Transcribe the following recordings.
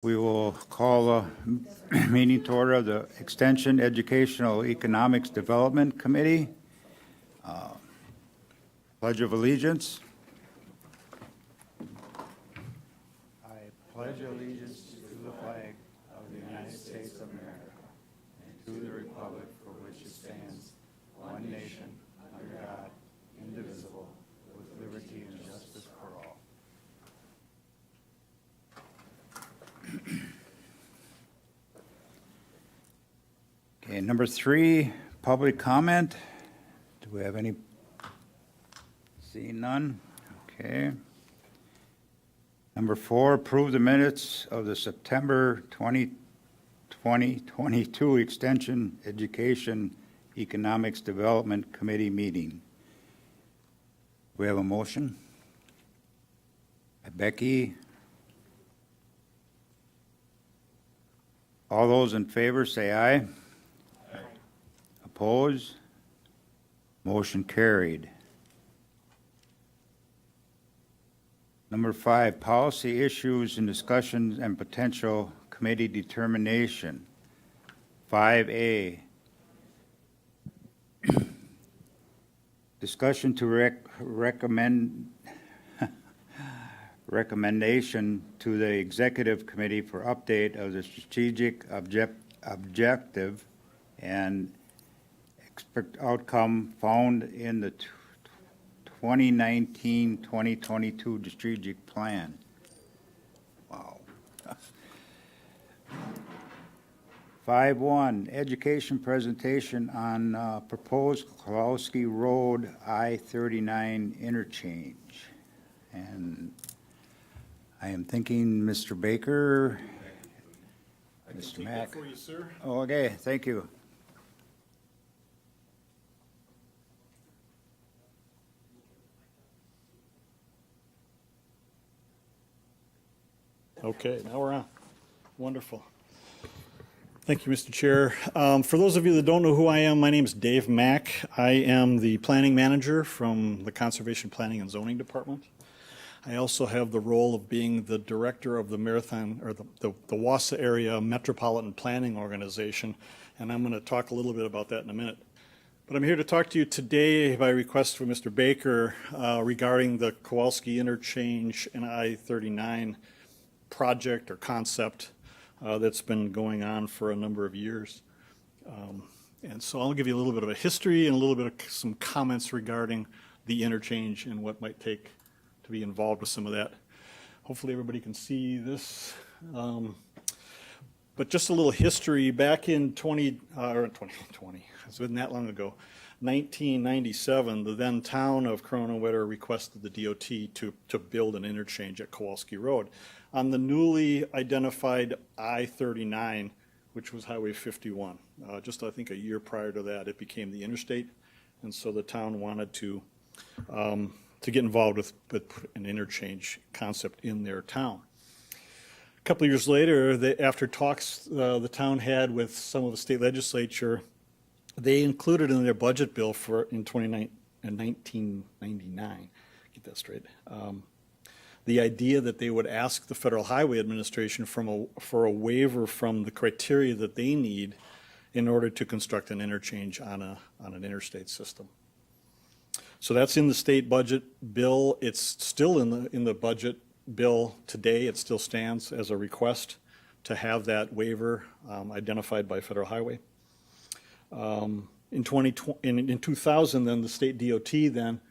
We will call a meeting to order of the Extension Educational Economics Development Committee. Pledge of Allegiance. I pledge allegiance to the flag of the United States of America and to the republic for which it stands, one nation, under God, indivisible, with liberty and justice for all. Okay, number 3, public comment. Do we have any? Seeing none. Okay. Number 4, approve the minutes of the September 2022 Extension Education Economics Development Committee meeting. We have a motion by Becky. All those in favor say aye. Aye. Opposed? Motion carried. Number 5, policy issues and discussions and potential committee determination. 5A, discussion to recommendation to the executive committee for update of the strategic objective and expect outcome found in the 2019-2022 strategic plan. Wow. 5.1, education presentation on proposed Foxglove Road I-39 interchange. And I am thinking Mr. Baker, Mr. Mack. For you, sir. Okay, thank you. Okay, now we're on. Wonderful. Thank you, Mr. Chair. For those of you that don't know who I am, my name is Dave Mack. I am the planning manager from the Conservation Planning and Zoning Department. I also have the role of being the director of the Marathon, or the Wausau Area Metropolitan Planning Organization, and I'm going to talk a little bit about that in a minute. But I'm here to talk to you today by request from Mr. Baker regarding the Kowalski Interchange and I-39 project or concept that's been going on for a number of years. And so I'll give you a little bit of a history and a little bit of some comments regarding the interchange and what might take to be involved with some of that. Hopefully everybody can see this. But just a little history. Back in 2020, it's been that long ago, 1997, the then town of Cronin-Witter requested the DOT to build an interchange at Kowalski Road on the newly identified I-39, which was Highway 51. Just I think a year prior to that, it became the interstate, and so the town wanted to get involved with an interchange concept in their town. A couple of years later, after talks the town had with some of the state legislature, they included in their budget bill in 1999, get that straight, the idea that they would ask the Federal Highway Administration for a waiver from the criteria that they need in order to construct an interchange on an interstate system. So that's in the state budget bill. It's still in the budget bill today. It still stands as a request to have that waiver identified by Federal Highway. In 2000, then the state DOT then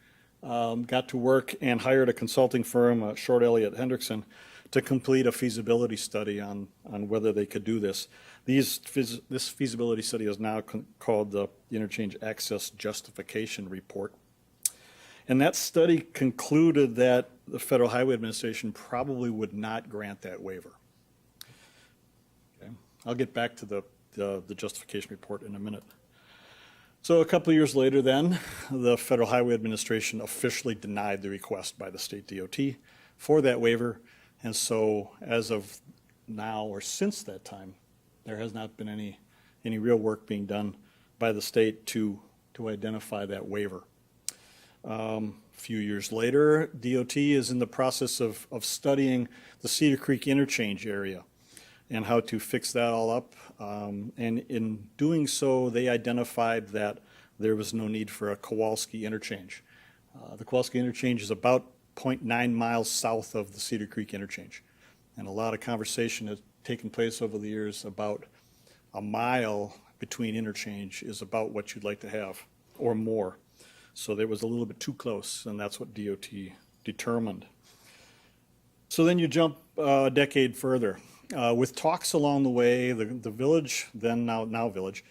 got to work and hired a consulting firm, Short Elliott Hendrickson, to complete a feasibility study on whether they could do this. This feasibility study is now called the Interchange Access Justification Report. And that study concluded that the Federal Highway Administration probably would not grant that waiver. Okay. I'll get back to the justification report in a minute. So a couple of years later then, the Federal Highway Administration officially denied the request by the state DOT for that waiver. And so as of now, or since that time, there has not been any real work being done by the state to identify that waiver. A few years later, DOT is in the process of studying the Cedar Creek interchange area. and how to fix that all up. And in doing so, they identified that there was no need for a Kowalski interchange. The Kowalski interchange is about 0.9 miles south of the Cedar Creek interchange. And a lot of conversation has taken place over the years about a mile between interchange is about what you'd like to have, or more. So that was a little bit too close, and that's what DOT determined. So then you jump a decade further. With talks along the way, the village, then now village,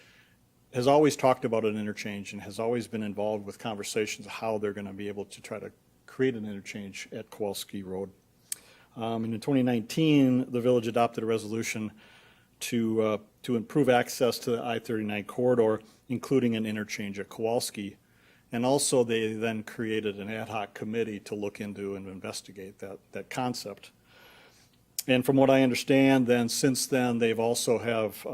has always talked about an interchange and has always been involved with conversations of how they're going to be able to try to create an interchange at Kowalski Road. And in 2019, the village adopted a resolution to improve access to the I-39 corridor, including an interchange at Kowalski. And also they then created an ad hoc committee to look into and investigate that concept. And from what I understand, then since then, they've also have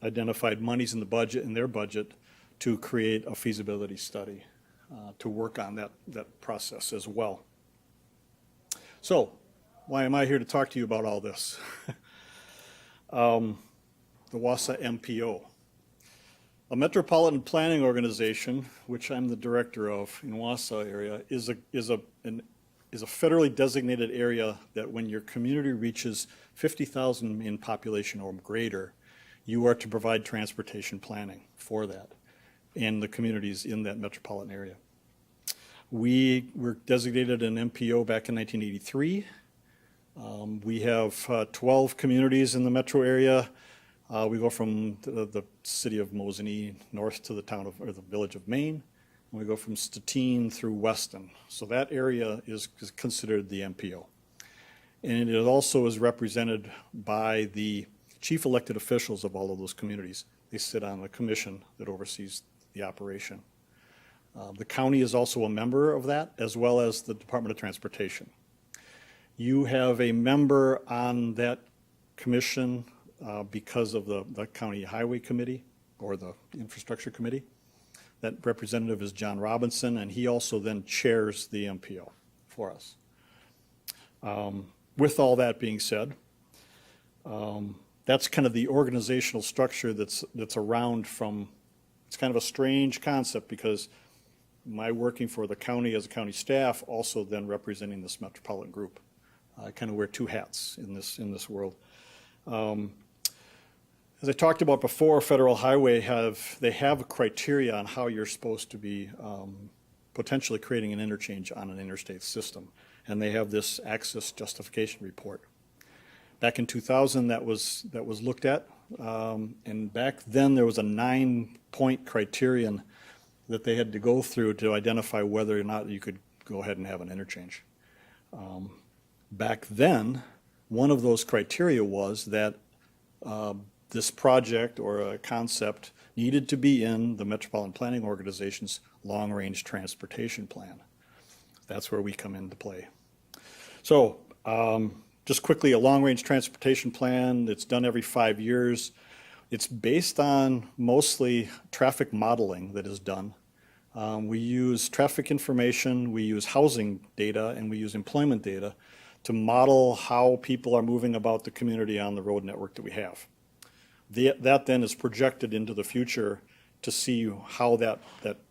identified monies in the budget, in their budget, to create a feasibility study to work on that process as well. So, why am I here to talk to you about all this? The Wausau MPO. A metropolitan planning organization, which I'm the director of in Wausau area, is a federally designated area that when your community reaches 50,000 in population or greater, you are to provide transportation planning for that in the communities in that metropolitan area. We were designated an MPO back in 1983. We have 12 communities in the metro area. We go from the city of Mosinee north to the village of Maine. And we go from Stettin through Weston. So that area is considered the MPO. And it also is represented by the chief elected officials of all of those communities. They sit on a commission that oversees the operation. The county is also a member of that, as well as the Department of Transportation. You have a member on that commission because of the County Highway Committee or the Infrastructure Committee. That representative is John Robinson, and he also then chairs the MPO for us. With all that being said, that's kind of the organizational structure that's around from, it's kind of a strange concept because my working for the county as a county staff, also then representing this metropolitan group. I kind of wear two hats in this world. As I talked about before, Federal Highway have a criteria on how you're supposed to be potentially creating an interchange on an interstate system, and they have this access justification report. Back in 2000, that was looked at, and back then there was a 9-point criterion that they had to go through to identify whether or not you could go ahead and have an interchange. Back then, one of those criteria was that this project or a concept needed to be in the Metropolitan Planning Organization's long-range transportation plan. That's where we come into play. So just quickly, a long-range transportation plan, it's done every 5 years. It's based on mostly traffic modeling that is done. We use traffic information, we use housing data, and we use employment data to model how people are moving about the community on the road network that we have. That then is projected into the future to see how that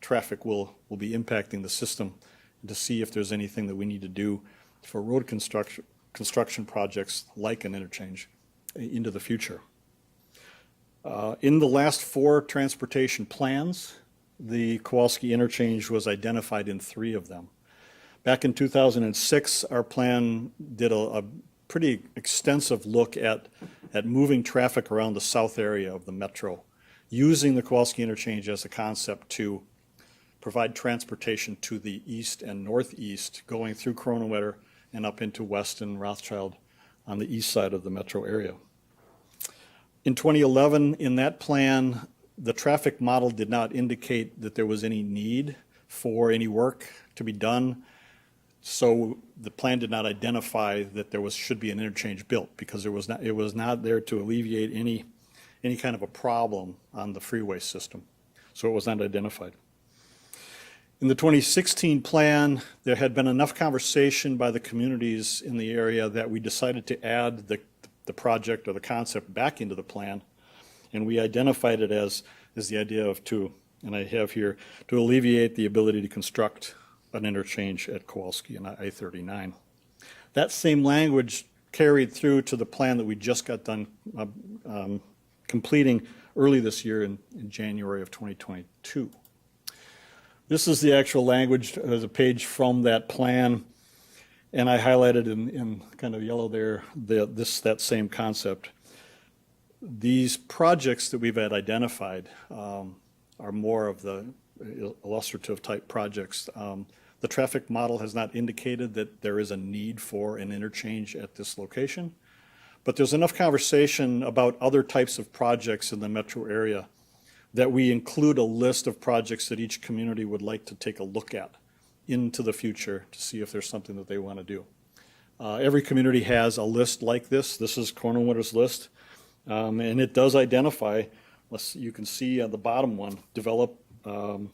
traffic will be impacting the system, and to see if there's anything that we need to do for road construction projects like an interchange into the future. In the last 4 transportation plans, the Kowalski interchange was identified in 3 of them. Back in 2006, our plan did a pretty extensive look at moving traffic around the south area of the metro, using the Kowalski interchange as a concept to provide transportation to the east and northeast, going through Kronewetter and up into Weston, Rothschild on the east side of the metro area. In 2011, in that plan, the traffic model did not indicate that there was any need for any work to be done. So the plan did not identify that there should be an interchange built because it was not there to alleviate any kind of a problem on the freeway system. So it was not identified. In the 2016 plan, there had been enough conversation by the communities in the area that we decided to add the the project or the concept back into the plan. And we identified it as the idea of and I have here, to alleviate the ability to construct an interchange at Kowalski and I-39. That same language carried through to the plan that we just got done completing early this year in January of 2022. This is the actual language. There's a page from that plan, and I highlighted in kind of yellow there that same concept. These projects that we've had identified are more of the illustrative type projects. The traffic model has not indicated that there is a need for an interchange at this location, but there's enough conversation about other types of projects in the metro area that we include a list of projects that each community would like to take a look at into the future to see if there's something that they want to do. Every community has a list like this. This is Cronin-Winter's list, and it does identify, you can see on the bottom one, develop the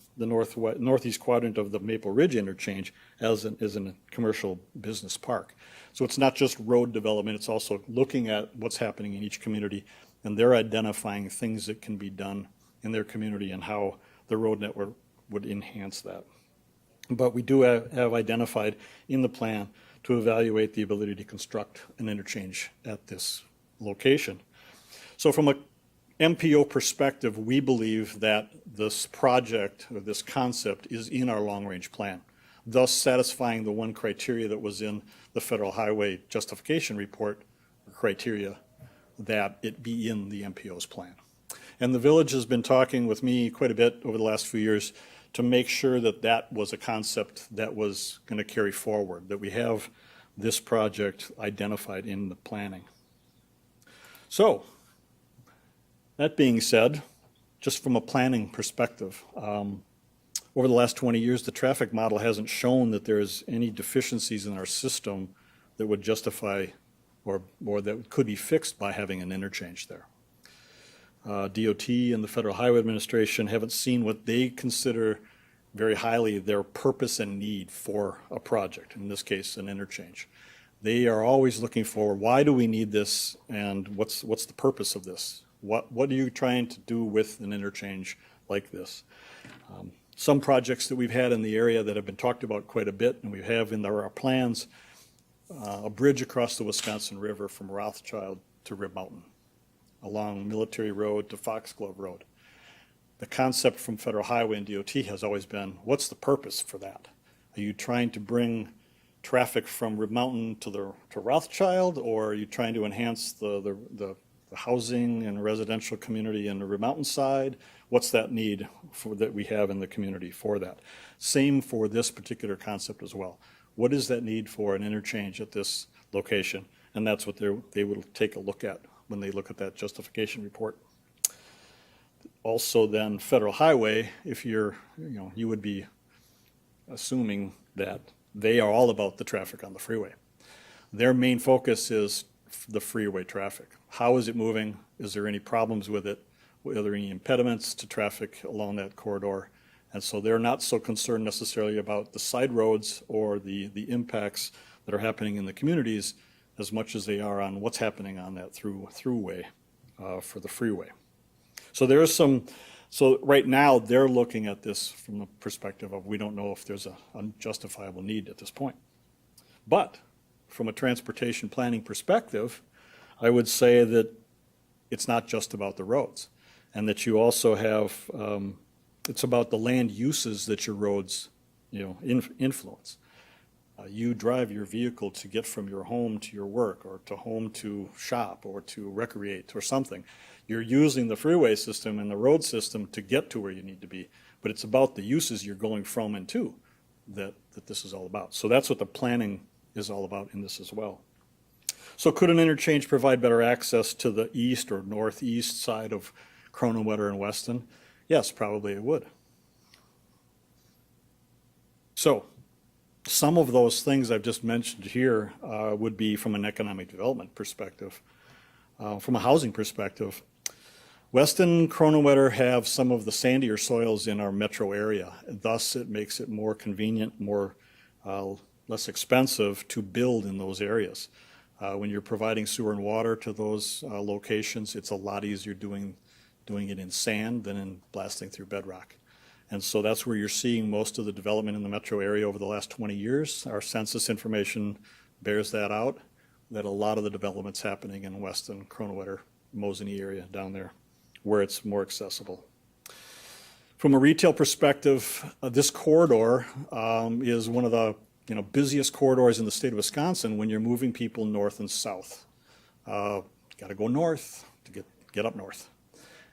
northeast quadrant of the Maple Ridge interchange as a commercial business park. So it's not just road development, it's also looking at what's happening in each community, and they're identifying things that can be done in their community and how the road network would enhance that. But we do have identified in the plan to evaluate the ability to construct an interchange at this location. So from a MPO perspective, we believe that this project or this concept is in our long-range plan, thus satisfying the one criteria that was in the Federal Highway Justification Report, criteria that it be in the MPO's plan. And the village has been talking with me quite a bit over the last few years to make sure that that was a concept that was going to carry forward, that we have this project identified in the planning. So, that being said, just from a planning perspective, over the last 20 years, the traffic model hasn't shown that there's any deficiencies in our system that would justify or that could be fixed by having an interchange there. DOT and the Federal Highway Administration haven't seen what they consider very highly their purpose and need for a project, in this case, an interchange. They are always looking for, why do we need this, and what's the purpose of this? What are you trying to do with an interchange like this? Some projects that we've had in the area that have been talked about quite a bit, and we have in our plans, a bridge across the Wisconsin River from Rothschild to Rip Mountain, along Military Road to Foxglove Road. The concept from Federal Highway and DOT has always been, what's the purpose for that? Are you trying to bring traffic from Rip Mountain to Rothschild, or are you trying to enhance the housing and residential community in the Rip Mountain side? What's that need that we have in the community for that? Same for this particular concept as well. What is that need for an interchange at this location? And that's what they will take a look at when they look at that justification report. Also then, Federal Highway, if you would be assuming that they are all about the traffic on the freeway. Their main focus is the freeway traffic. How is it moving? Is there any problems with it? Are there any impediments to traffic along that corridor? And so they're not so concerned necessarily about the side roads or the impacts that are happening in the communities as much as they are on what's happening on that throughway for the freeway. So so right now they're looking at this from the perspective of, we don't know if there's a unjustifiable need at this point. But from a transportation planning perspective, I would say that it's not just about the roads, and that you also have, it's about the land uses that your roads, influence. You drive your vehicle to get from your home to your work, or to home to shop, or to recreate, or something. You're using the freeway system and the road system to get to where you need to be, but it's about the uses you're going from and to that this is all about. So that's what the planning is all about in this as well. So could an interchange provide better access to the east or northeast side of Cronin-Winter and Weston? Yes, probably it would. So some of those things I've just mentioned here would be from an economic development perspective. From a housing perspective, Weston, Cronin-Winter have some of the sandier soils in our metro area. Thus, it makes it more convenient, less expensive to build in those areas. When you're providing sewer and water to those locations, it's a lot easier doing it in sand than in blasting through bedrock. And so that's where you're seeing most of the development in the metro area over the last 20 years. Our census information bears that out, that a lot of the development's happening in Weston, Kronewetter, Mosinee area down there, where it's more accessible. From a retail perspective, this corridor is one of the busiest corridors in the state of Wisconsin when you're moving people north and south. Got to go north to get up north.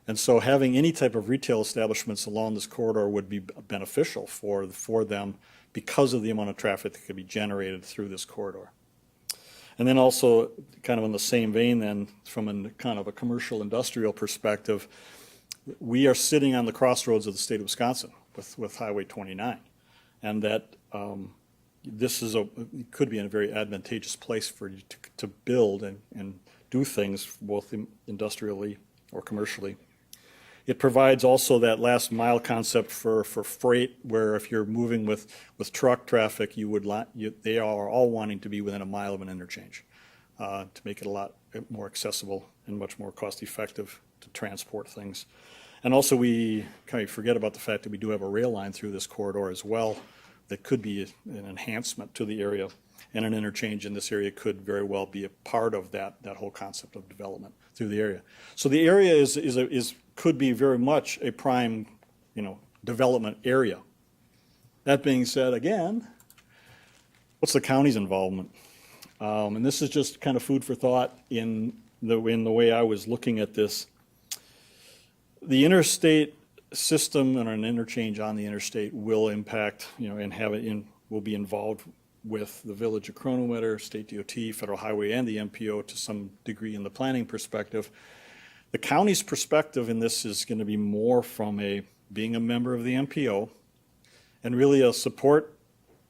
And so having any type of retail establishments along this corridor would be beneficial for them because of the amount of traffic that could be generated through this corridor. And then also, kind of in the same vein then, from a kind of a commercial industrial perspective, we are sitting on the crossroads of the state of Wisconsin with Highway 29. And that this could be in a very advantageous place for you to build and do things both industrially or commercially. It provides also that last mile concept for freight, where if you're moving with truck traffic, they are all wanting to be within a mile of an interchange to make it a lot more accessible and much more cost effective to transport things. And also we kind of forget about the fact that we do have a rail line through this corridor as well that could be an enhancement to the area, and an interchange in this area could very well be a part of that whole concept of development through the area. So the area could be very much a prime, development area. That being said, again, what's the county's involvement? And this is just kind of food for thought in the way I was looking at this. The interstate system and an interchange on the interstate will impact, and will be involved with the village of Kronewetter, State DOT, Federal Highway, and the MPO to some degree in the planning perspective. The county's perspective in this is going to be more from being a member of the MPO and really a support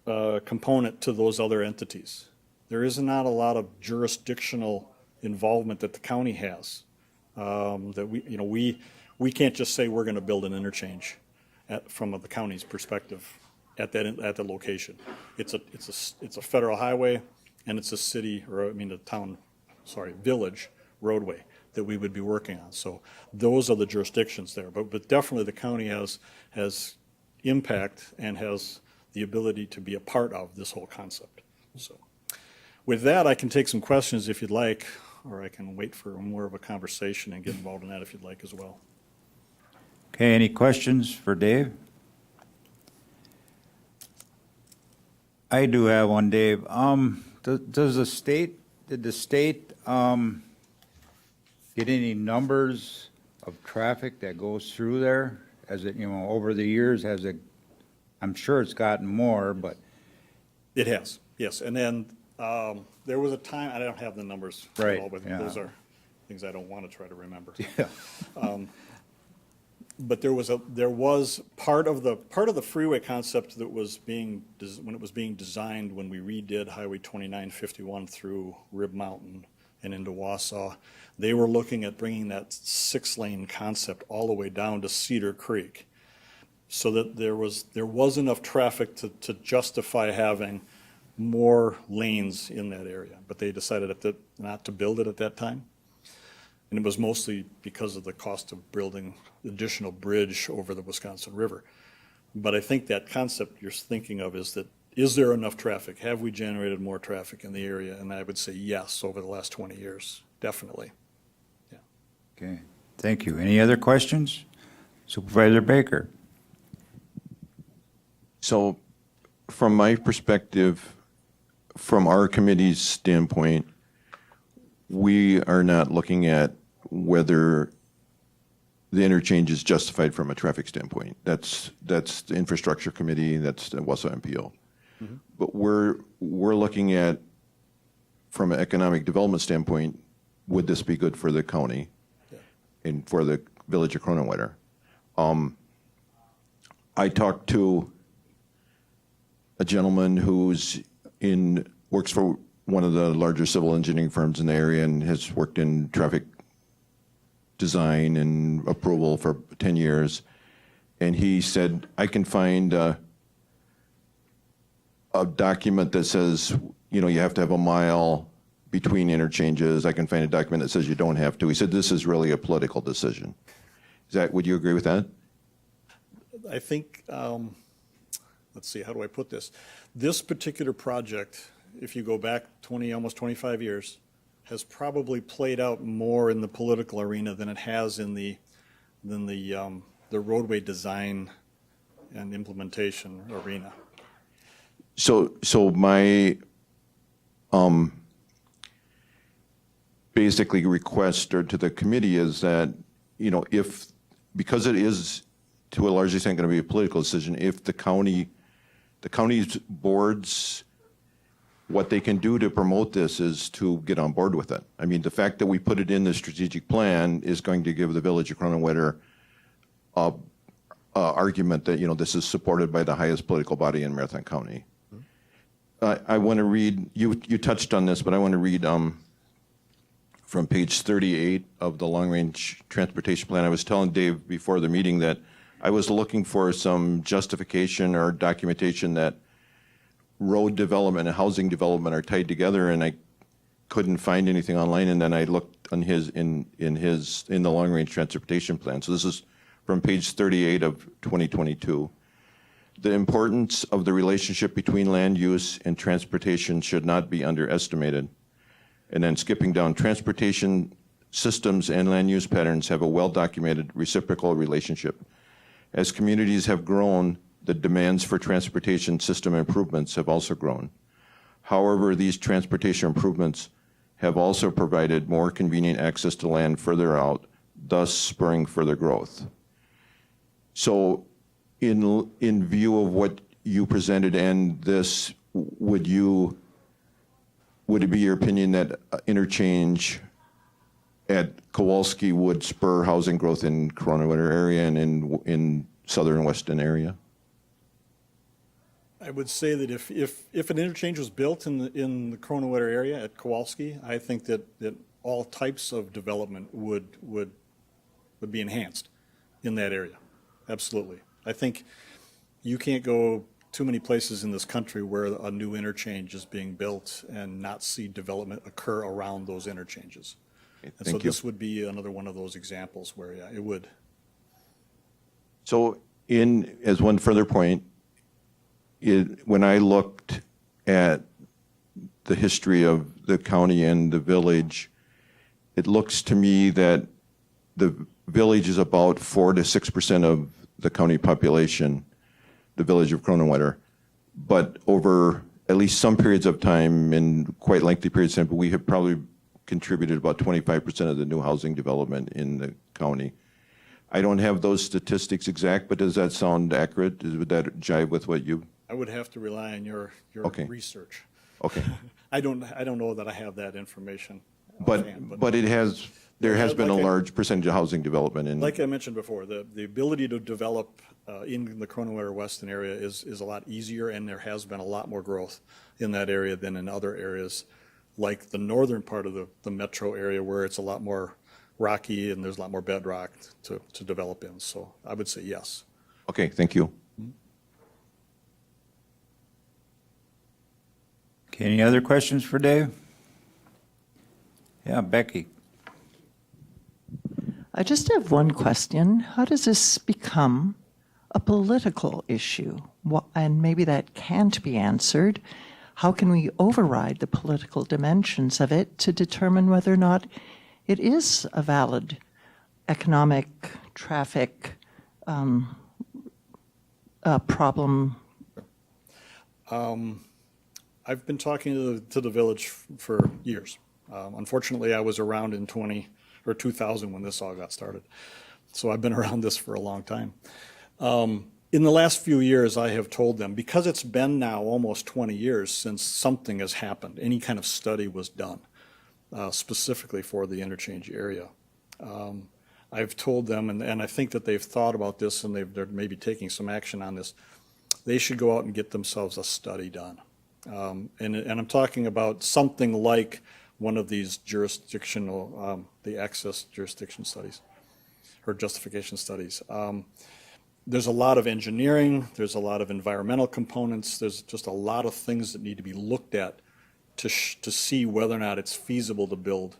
component to those other entities. There is not a lot of jurisdictional involvement that the county has. That we can't just say we're going to build an interchange from the county's perspective at the location. It's a federal highway, and it's a village roadway that we would be working on. So those are the jurisdictions there. But definitely the county has impact and has the ability to be a part of this whole concept. So with that, I can take some questions if you'd like, or I can wait for more of a conversation and get involved in that if you'd like as well. Okay, any questions for Dave? I do have one, Dave. Did the state get any numbers of traffic that goes through there? As it, over the years, I'm sure it's gotten more, but. It has, yes. And then there was a time, I don't have the numbers at all, but those are things I don't want to try to remember. Yeah. But there was part of the freeway concept that was when it was being designed, when we redid Highway 2951 through Rib Mountain and into Wausau, they were looking at bringing that 6-lane concept all the way down to Cedar Creek, so that there was enough traffic to justify having more lanes in that area. But they decided not to build it at that time. And it was mostly because of the cost of building additional bridge over the Wisconsin River. But I think that concept you're thinking of is there enough traffic? Have we generated more traffic in the area? And I would say yes, over the last 20 years, definitely. Yeah. Okay, thank you. Any other questions? Supervisor Baker. So from my perspective, from our committee's standpoint, we are not looking at whether the interchange is justified from a traffic standpoint. That's the infrastructure committee, that's the Wausau MPO. Mm-hmm. But we're looking at, from an economic development standpoint, would this be good for the county and for the village of Kronewetter? I talked to a gentleman who's works for one of the larger civil engineering firms in the area and has worked in traffic design and approval for 10 years. And he said, I can find a document that says, you have to have a mile between interchanges. I can find a document that says you don't have to. He said this is really a political decision. Would you agree with that? I think, let's see, how do I put this? This particular project, if you go back 20, almost 25 years, has probably played out more in the political arena than it has in the roadway design and implementation arena. So my basically request or to the committee is that, you know, because it is to a large extent going to be a political decision, if the county's boards, what they can do to promote this is to get on board with it. I mean, the fact that we put it in the strategic plan is going to give the village of Cronin-Wetter a argument that, you know, this is supported by the highest political body in Marathon County. I want to read, you touched on this, but I want to read from page 38 of the long-range transportation plan. I was telling Dave before the meeting that I was looking for some justification or documentation that road development and housing development are tied together, and I couldn't find anything online. And then I looked on in the long-range transportation plan. So this is from page 38 of 2022. The importance of the relationship between land use and transportation should not be underestimated. And then skipping down, transportation systems and land use patterns have a well-documented reciprocal relationship. As communities have grown, the demands for transportation system improvements have also grown. However, these transportation improvements have also provided more convenient access to land further out, thus spurring further growth. So in view of what you presented and this, would it be your opinion that interchange at Kowalski would spur housing growth in Corona-Wetter area and in southern Weston area? I would say that if an interchange was built in the Corona-Wetter area at Kowalski, I think that all types of development would be enhanced in that area. Absolutely. I think you can't go too many places in this country where a new interchange is being built and not see development occur around those interchanges. Okay, and so this would be another one of those examples where, yeah, it would. So as one further point, when I looked at the history of the county and the village, it looks to me that the village is about 4 to 6% of the county population, the village of Corona-Wetter. But over at least some periods of time, and quite lengthy periods of time, but we have probably contributed about 25% of the new housing development in the county. I don't have those statistics exact, but does that sound accurate? Would that jive with what you? I would have to rely on your Okay. research. Okay. I don't know that I have that information. But offhand, there has been a like large percentage of housing development in. Like I mentioned before, the ability to develop in the Corona-Wetter Weston area is a lot easier, and there has been a lot more growth in that area than in other areas, like the northern part of the metro area, where it's a lot more rocky and there's a lot more bedrock to develop in. So I would say yes. Okay, thank you. Okay, any other questions for Dave? Yeah, Becky. I just have one question. How does this become a political issue? And maybe that can't be answered. How can we override the political dimensions of it to determine whether or not it is a valid economic, traffic problem? I've been talking to the village for years. Unfortunately, I was around in 2000 when this all got started. So I've been around this for a long time. In the last few years, I have told them, because it's been now almost 20 years since something has happened, any kind of study was done, specifically for the interchange area. I've told them, and I think that they've thought about this and they're maybe taking some action on this, they should go out and get themselves a study done. And I'm talking about something like one of these jurisdictional, the access jurisdiction studies or justification studies. There's a lot of engineering, there's a lot of environmental components, there's just a lot of things that need to be looked at to see whether or not it's feasible to build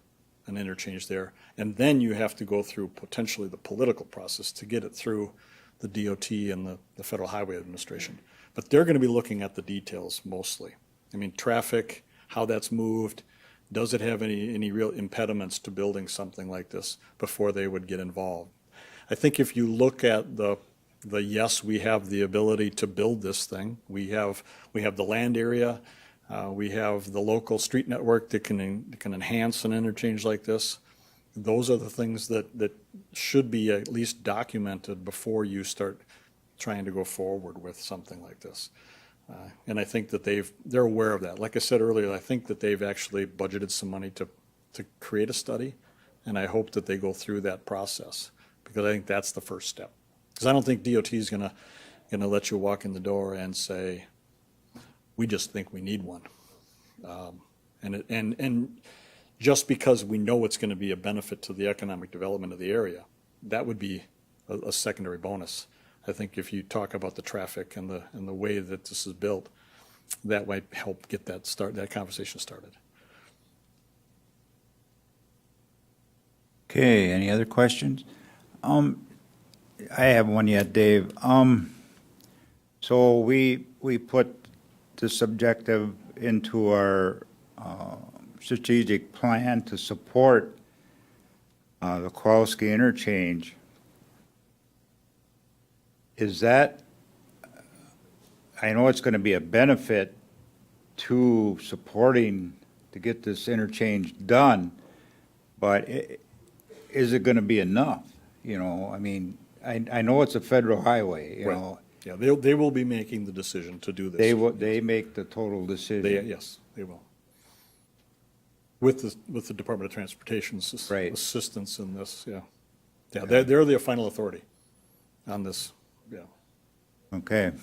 an interchange there. And then you have to go through potentially the political process to get it through the DOT and the Federal Highway Administration. But they're going to be looking at the details mostly. I mean, traffic, how that's moved, does it have any real impediments to building something like this before they would get involved? I think if you look at the yes, we have the ability to build this thing. We have the land area. We have the local street network that can enhance an interchange like this. Those are the things that should be at least documented before you start trying to go forward with something like this. And I think that they're aware of that. Like I said earlier, I think that they've actually budgeted some money to create a study, and I hope that they go through that process, because I think that's the first step. Because I don't think DOT is gonna let you walk in the door and say, we just think we need one. And just because we know it's going to be a benefit to the economic development of the area, that would be a secondary bonus. I think if you talk about the traffic and the way that this is built, that might help get that conversation started. Okay, any other questions? I have one yet, Dave. So we put this objective into our strategic plan to support the Kowalski interchange. Is that, I know it's going to be a benefit to supporting to get this interchange done, but is it going to be enough? You know, I mean, I know it's a federal highway, you Right. know. Yeah, they will be making the decision to do this. They make the total decision. Yes, they will. With the Department of Transportation's Right. assistance in this, yeah. Yeah, they're the final authority on this, yeah. Okay,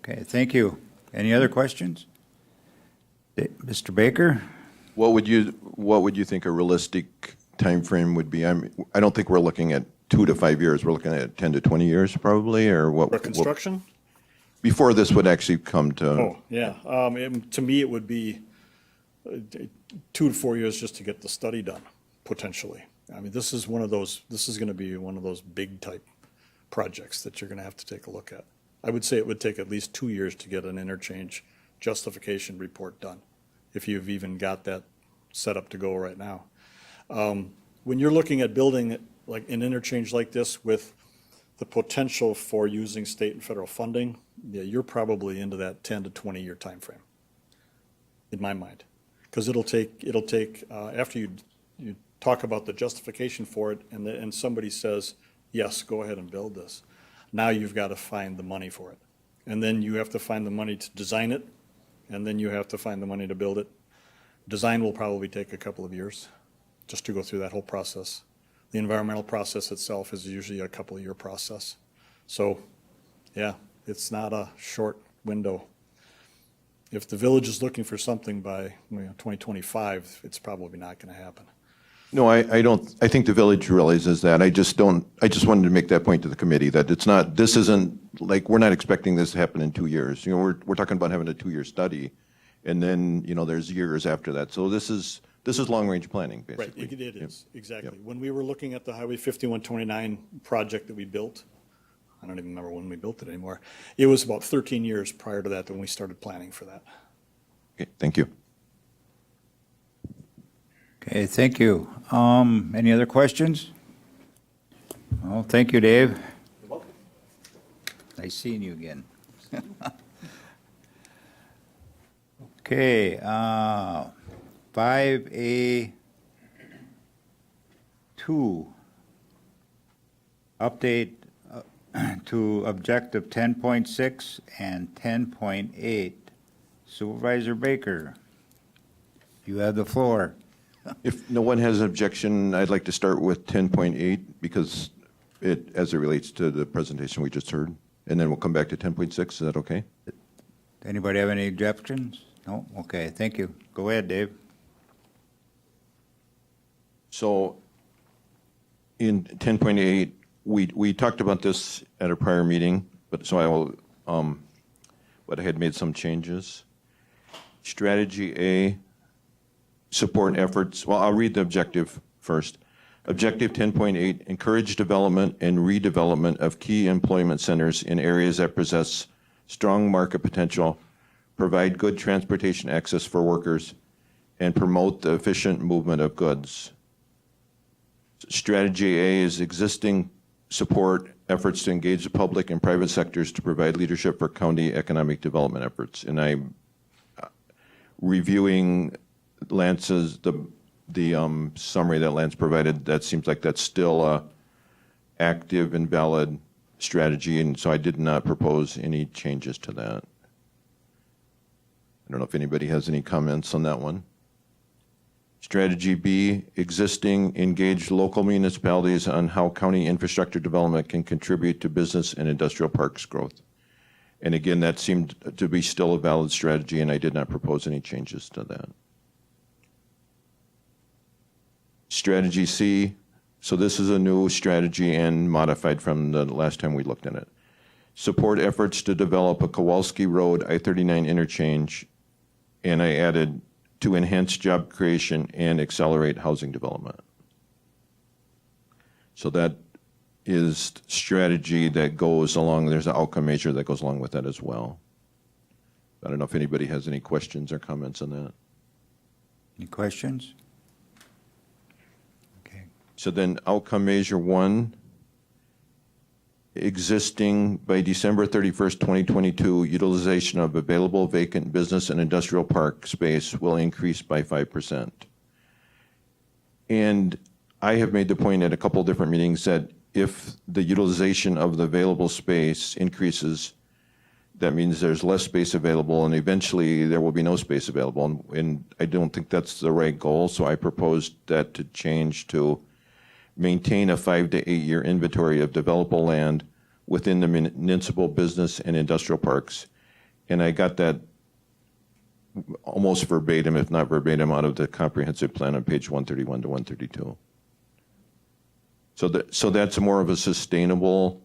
thank you. Any other questions? Mr. Baker? What would you think a realistic time frame would be? I don't think we're looking at 2 to 5 years. We're looking at 10 to 20 years probably, or what? For construction? Before this would actually come to. Oh, yeah. To me, it would be 2 to 4 years just to get the study done, potentially. I mean, this is going to be one of those big type projects that you're going to have to take a look at. I would say it would take at least 2 years to get an interchange justification report done, if you've even got that set up to go right now. When you're looking at building like an interchange like this with the potential for using state and federal funding, yeah, you're probably into that 10 to 20 year time frame, in my mind, because it'll take after you talk about the justification for it, and somebody says, yes, go ahead and build this. Now you've got to find the money for it, and then you have to find the money to design it, and then you have to find the money to build it. Design will probably take a couple of years just to go through that whole process. The environmental process itself is usually a couple of year process. So, yeah, it's not a short window. If the village is looking for something by 2025, it's probably not going to happen. No, I don't, I think the village realizes that. I just wanted to make that point to the committee, that this isn't, like, we're not expecting this to happen in 2 years. You know, we're talking about having a 2-year study, and then, there's years after that. So this is long-range planning, basically. Right, it is, exactly. Yep. When we were looking at the Highway 5129 project that we built, I don't even remember when we built it anymore, it was about 13 years prior to that when we started planning for that. Okay, thank you. Okay, thank you. Any other questions? Well, thank you, Dave. You're welcome. Nice seeing you again. Okay, 5A2, update to objective 10.6 and 10.8. Supervisor Baker, you have the floor. If no one has an objection, I'd like to start with 10.8 because as it relates to the presentation we just heard, and then we'll come back to 10.6. Is that okay? Anybody have any objections? No? Okay, thank you. Go ahead, Dave. So in 10.8, we talked about this at a prior meeting, but I had made some changes. Strategy A, support efforts, well, I'll read the objective first. Objective 10.8, encourage development and redevelopment of key employment centers in areas that possess strong market potential, provide good transportation access for workers, and promote the efficient movement of goods. Strategy A is existing support efforts to engage the public and private sectors to provide leadership for county economic development efforts. And I'm reviewing Lance's, the summary that Lance provided, that seems like that's still a active and valid strategy, and so I did not propose any changes to that. I don't know if anybody has any comments on that one. Strategy B, existing engaged local municipalities on how county infrastructure development can contribute to business and industrial parks growth. And again, that seemed to be still a valid strategy, and I did not propose any changes to that. Strategy C, so this is a new strategy and modified from the last time we looked at it. Support efforts to develop a Kowalski Road I-39 interchange, and I added to enhance job creation and accelerate housing development. So that is strategy that goes along, there's an outcome measure that goes along with that as well. I don't know if anybody has any questions or comments on that. Any questions? Okay. So then outcome measure 1, existing by December 31st, 2022, utilization of available vacant business and industrial park space will increase by 5%. And I have made the point at a couple different meetings that if the utilization of the available space increases, that means there's less space available, and eventually there will be no space available. And I don't think that's the right goal, so I proposed that to change to maintain a 5 to 8 year inventory of developable land within the municipal business and industrial parks. And I got that almost verbatim, if not verbatim, out of the comprehensive plan on page 131 to 132. So that's more of a sustainable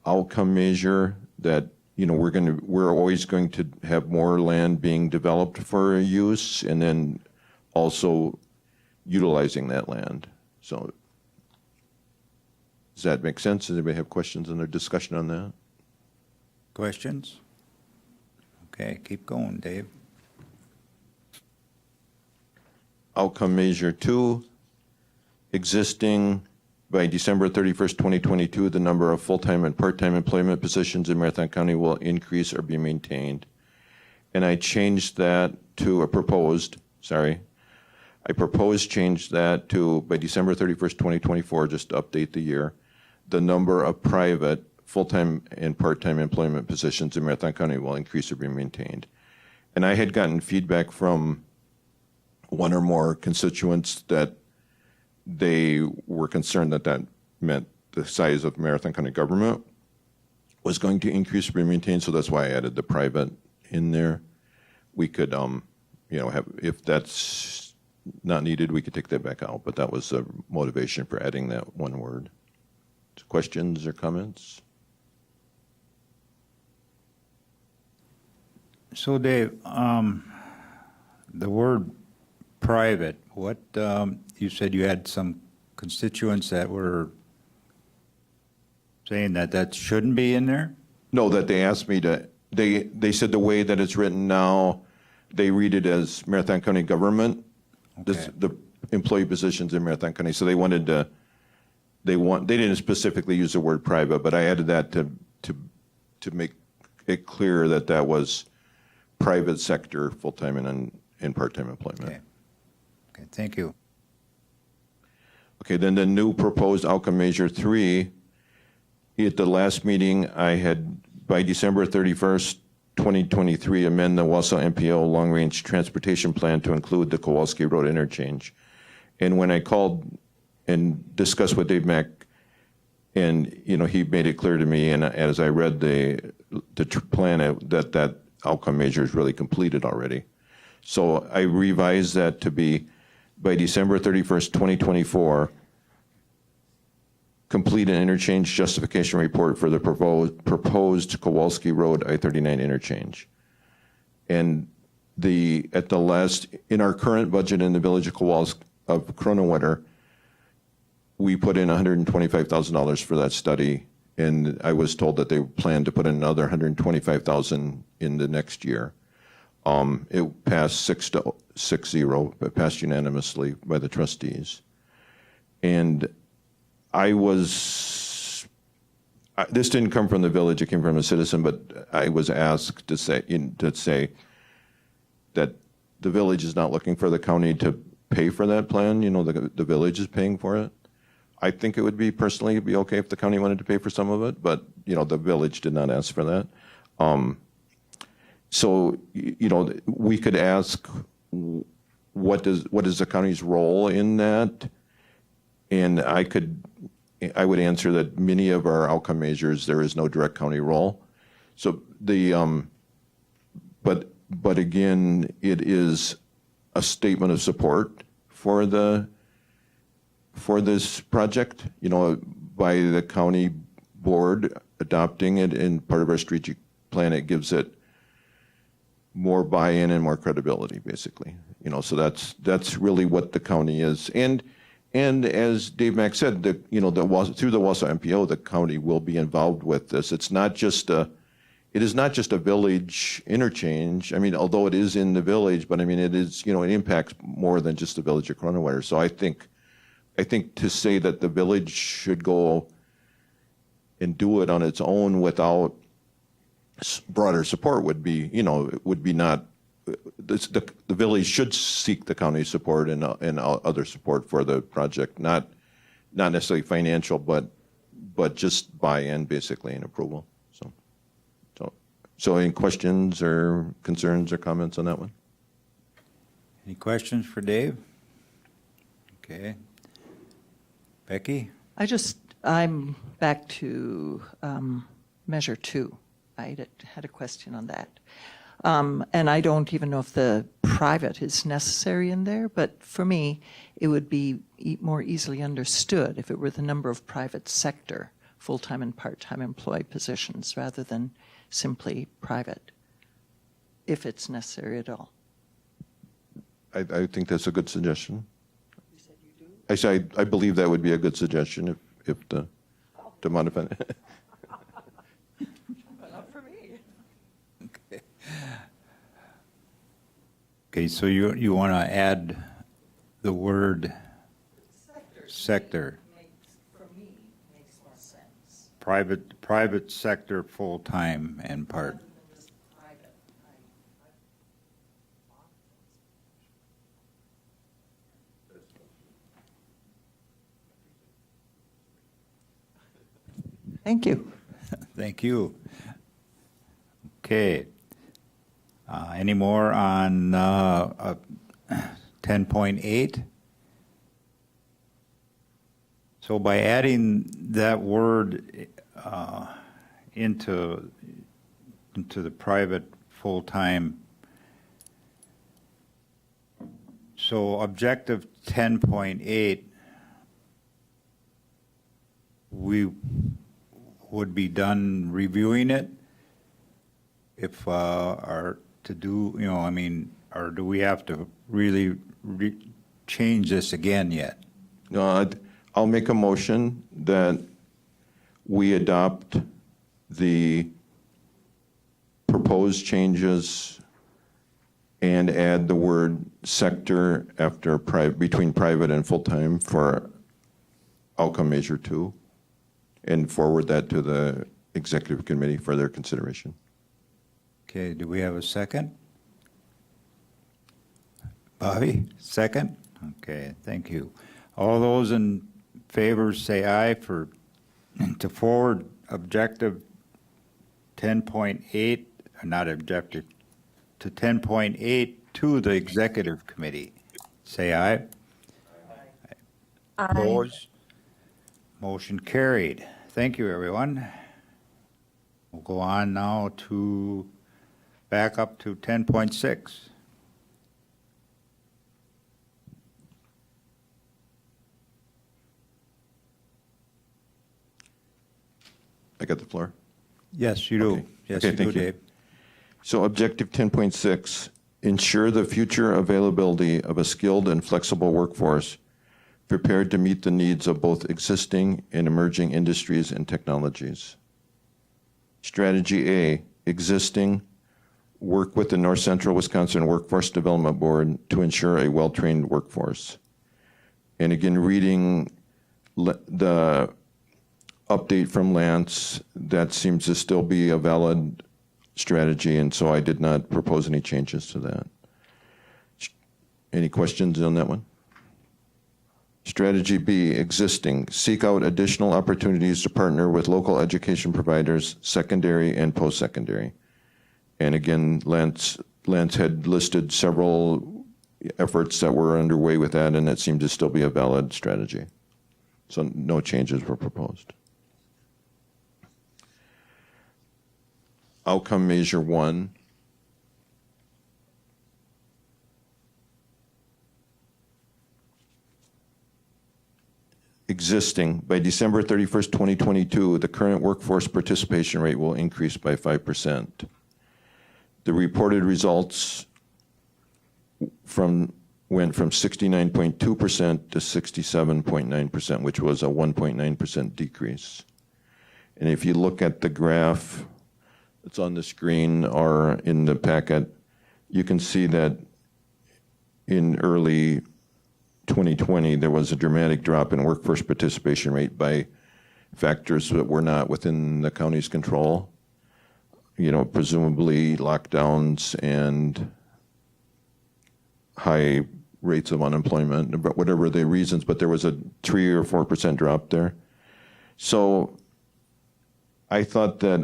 outcome measure that, you know, we're always going to have more land being developed for use, and then also utilizing that land. So does that make sense? Does anybody have questions in their discussion on that? Questions? Okay, keep going, Dave. Outcome measure 2, existing by December 31st, 2022, the number of full-time and part-time employment positions in Marathon County will increase or be maintained. And I changed that to I proposed change that to by December 31st, 2024, just to update the year, the number of private full-time and part-time employment positions in Marathon County will increase or be maintained. And I had gotten feedback from one or more constituents that they were concerned that that meant the size of Marathon County government was going to increase or be maintained, so that's why I added the private in there. We could, you know, have, if that's not needed, we could take that back out, but that was the motivation for adding that one word. Questions or comments? So Dave, the word private, what, you said you had some constituents that were saying that that shouldn't be in there? No, that they asked me to, they said the way that it's written now, they read it as Marathon County government, Okay. the employee positions in Marathon County. So they wanted to, they didn't specifically use the word private, but I added that to make it clear that that was private sector, full-time and part-time employment. Okay. Okay, thank you. Okay, then the new proposed outcome measure 3, at the last meeting, I had, by December 31st, 2023, amend the Wausau MPO long-range transportation plan to include the Kowalski Road interchange. And when I called and discussed with Dave Mack, and, you know, he made it clear to me, and as I read the plan, that outcome measure is really completed already. So I revised that to be by December 31st, 2024, complete an interchange justification report for the proposed Kowalski Road I-39 interchange. And in our current budget in the Village of Kronewetter, we put in $125,000 for that study, and I was told that they plan to put in another $125,000 in the next year. It passed 6-0, but passed unanimously by the trustees. And this didn't come from the village, it came from a citizen, but I was asked to say that the village is not looking for the county to pay for that plan, the village is paying for it. I think it would be okay if the county wanted to pay for some of it, but, the village did not ask for that. So, we could ask, what is the county's role in that? And I would answer that many of our outcome measures, there is no direct county role. So but again, it is a statement of support for this project, by the county board adopting it in part of our strategic plan. It gives it more buy-in and more credibility, basically. So that's really what the county is. And as Dave Mack said, through the Wausau MPO, the county will be involved with this. It is not just a village interchange. I mean, although it is in the village, but I mean, it is, it impacts more than just the village of Kronewetter. So I think to say that the village should go and do it on its own without broader support would be not. The village should seek the county support and other support for the project, not necessarily financial, but just buy-in, basically, and approval. So any questions or concerns or comments on that one? Any questions for Dave? Okay. Becky? I'm back to measure 2. I had a question on that. And I don't even know if the private is necessary in there, but for me, it would be more easily understood if it were the number of private sector full-time and part-time employee positions rather than simply private, if it's necessary at all. I think that's a good suggestion. You said you do? I believe that would be a good suggestion if to modify it. Okay, so you want to add the word sector. For me, makes more sense. Private sector, full-time and part. Thank you. Thank you. Okay. Any more on 10.8? So by adding that word into the private full-time, so objective 10.8, we would be done reviewing it if or to do, or do we have to really change this again yet? No, I'll make a motion that we adopt the proposed changes and add the word sector after between private and full-time for outcome measure 2, and forward that to the executive committee for their consideration. Okay, do we have a second? Bobby, second? Okay, thank you. All those in favor say aye to forward objective 10.8, not objective, to 10.8 to the executive committee. Say aye. Aye. Opposed? Motion carried. Thank you, everyone. We'll go on now to back up to 10.6. I got the floor. Yes, you do. Okay. Yes, Okay, you do, thank you. Dave. So objective 10.6 ensure the future availability of a skilled and flexible workforce prepared to meet the needs of both existing and emerging industries and technologies. Strategy A, existing, work with the North Central Wisconsin Workforce Development Board to ensure a well-trained workforce. And again, reading the update from Lance, that seems to still be a valid strategy, and so I did not propose any changes to that. Any questions on that one? Strategy B, existing, seek out additional opportunities to partner with local education providers, secondary and post-secondary. And again, Lance had listed several efforts that were underway with that, and that seemed to still be a valid strategy. So no changes were proposed. Outcome measure 1. Existing, by December 31st, 2022, the current workforce participation rate will increase by 5%. The reported results went from 69.2% to 67.9%, which was a 1.9% decrease. And if you look at the graph that's on the screen or in the packet, you can see that in early 2020, there was a dramatic drop in workforce participation rate by factors that were not within the county's control. Presumably lockdowns and high rates of unemployment, but whatever the reasons, but there was a 3 or 4% drop there. So I thought that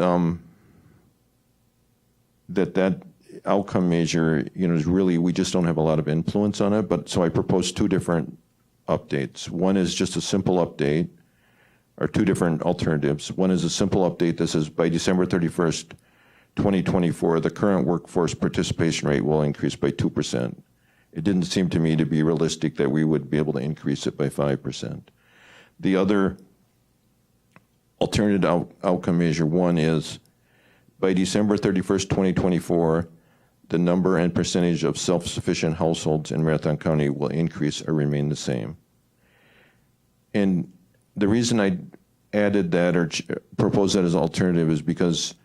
that outcome measure, is really, we just don't have a lot of influence on it. But so I proposed 2 different updates. One is just a simple update, or 2 different alternatives. One is a simple update that says by December 31st, 2024, the current workforce participation rate will increase by 2%. It didn't seem to me to be realistic that we would be able to increase it by 5%. The other alternative outcome measure 1 is by December 31st, 2024, the number and percentage of self-sufficient households in Marathon County will increase or remain the same. And the reason I added that or proposed that as an alternative is because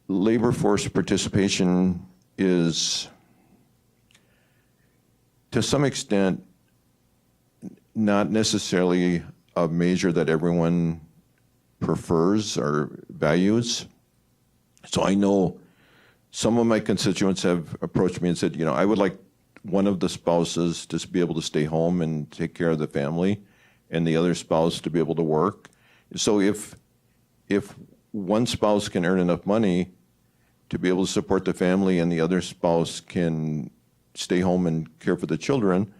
labor force participation is, to some extent, not necessarily a measure that everyone prefers or values. So I know some of my constituents have approached me and said, I would like one of the spouses to be able to stay home and take care of the family, and the other spouse to be able to work. So if one spouse can earn enough money to be able to support the family and the other spouse can stay home and care for the children,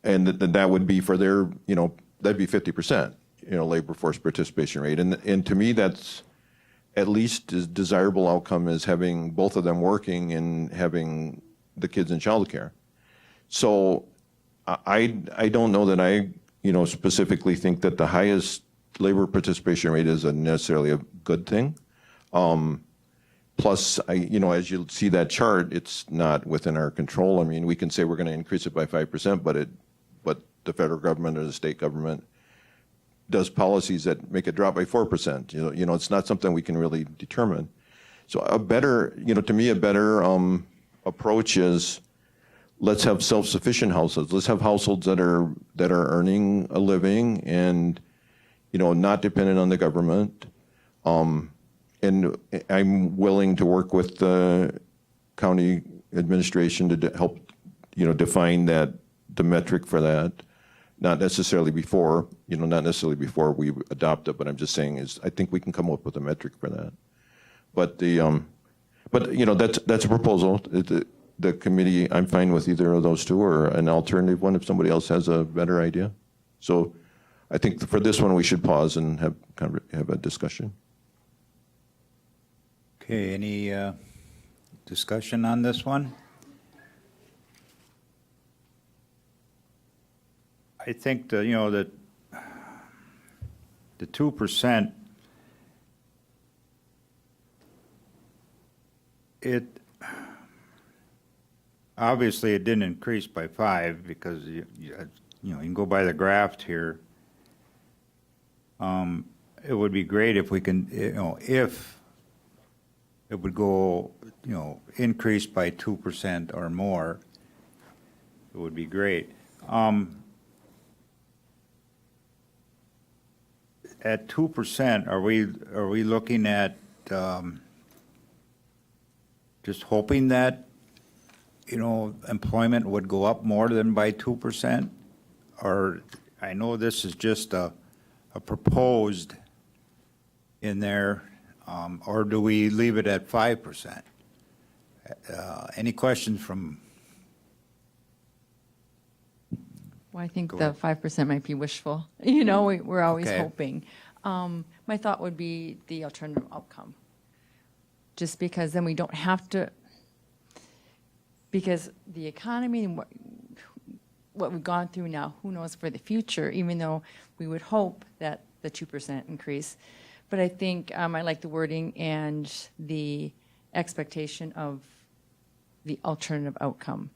and that would be for their, that'd be 50%, labor force participation rate. And to me, that's at least as desirable outcome as having both of them working and having the kids in childcare. So I don't know that I, specifically think that the highest labor participation rate is necessarily a good thing. Plus, as you see that chart, it's not within our control. I mean, we can say we're going to increase it by 5%, but the federal government or the state government does policies that make it drop by 4%. It's not something we can really determine. So a better, to me, a better approach is let's have self-sufficient households. Let's have households that are earning a living and, not dependent on the government. And I'm willing to work with the county administration to help, define the metric for that. Not necessarily before we adopt it, but I'm just saying I think we can come up with a metric for that. But that's a proposal. The committee, I'm fine with either of those 2 or an alternative one if somebody else has a better idea. So I think for this one we should pause and have a discussion. Okay, any discussion on this one? I think the 2%, obviously it didn't increase by 5 because you can go by the graph here. It would be great if we can, if it would go, increase by 2% or more, it would be great. At 2%, are we looking at just hoping that, employment would go up more than by 2%? Or, I know this is just a proposed in there, or do we leave it at 5%? Any questions from? Well, I think Go the ahead. 5% might be wishful. We're always Okay. hoping. My thought would be the alternative outcome. Just because then we don't have to, because the economy and what we've gone through now, who knows for the future, even though we would hope that the 2% increase. But I think I like the wording and the expectation of the alternative outcome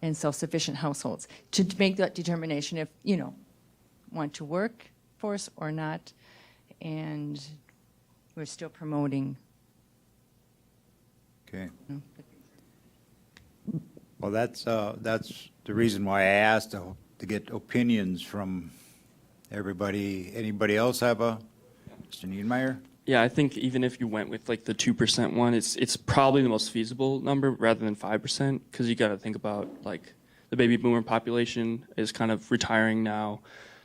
and self-sufficient households to make that determination if, want to work force or not. And we're still promoting. Okay. Well, that's the reason why I asked, to get opinions from everybody. Anybody else have Mr. Niedermeyer? Yeah, I think even if you went with like the 2% one, it's probably the most feasible number rather than 5%, because you got to think about like the baby boomer population is kind of retiring now,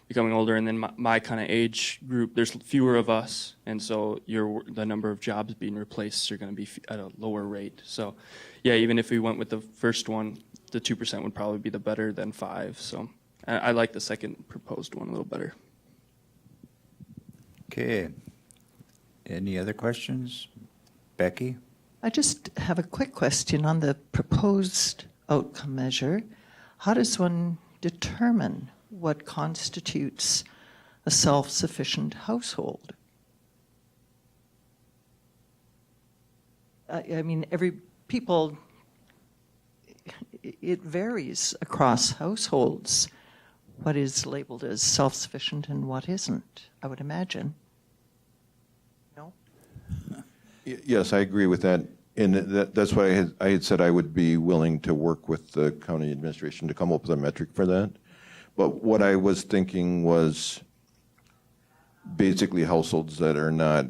becoming older, and then my kind of age group, there's fewer of us, and so the number of jobs being replaced are going to be at a lower rate. So, yeah, even if we went with the first one, the 2% would probably be the better than 5. So, I like the second proposed one a little better. Okay. Any other questions? Becky? I just have a quick question on the proposed outcome measure. How does one determine what constitutes a self-sufficient household? I mean, it varies across households what is labeled as self-sufficient and what isn't, I would imagine. No? Yes, I agree with that. And that's why I had said I would be willing to work with the county administration to come up with a metric for that. But what I was thinking was basically households that are not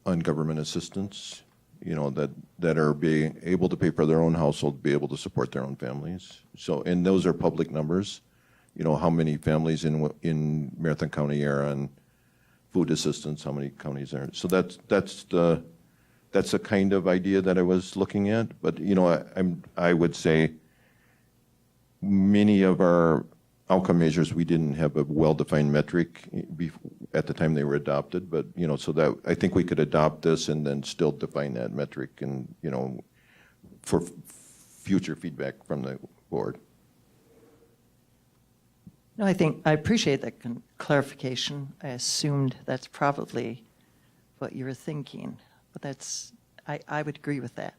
on government assistance, that are being able to pay for their own household, be able to support their own families. So, and those are public numbers. How many families in Marathon County are on food assistance, how many counties are. So that's the kind of idea that I was looking at. But I would say many of our outcome measures we didn't have a well-defined metric at the time they were adopted. But so that I think we could adopt this and then still define that metric and for future feedback from the board. No, I appreciate that clarification. I assumed that's probably what you were thinking, but I would agree with that.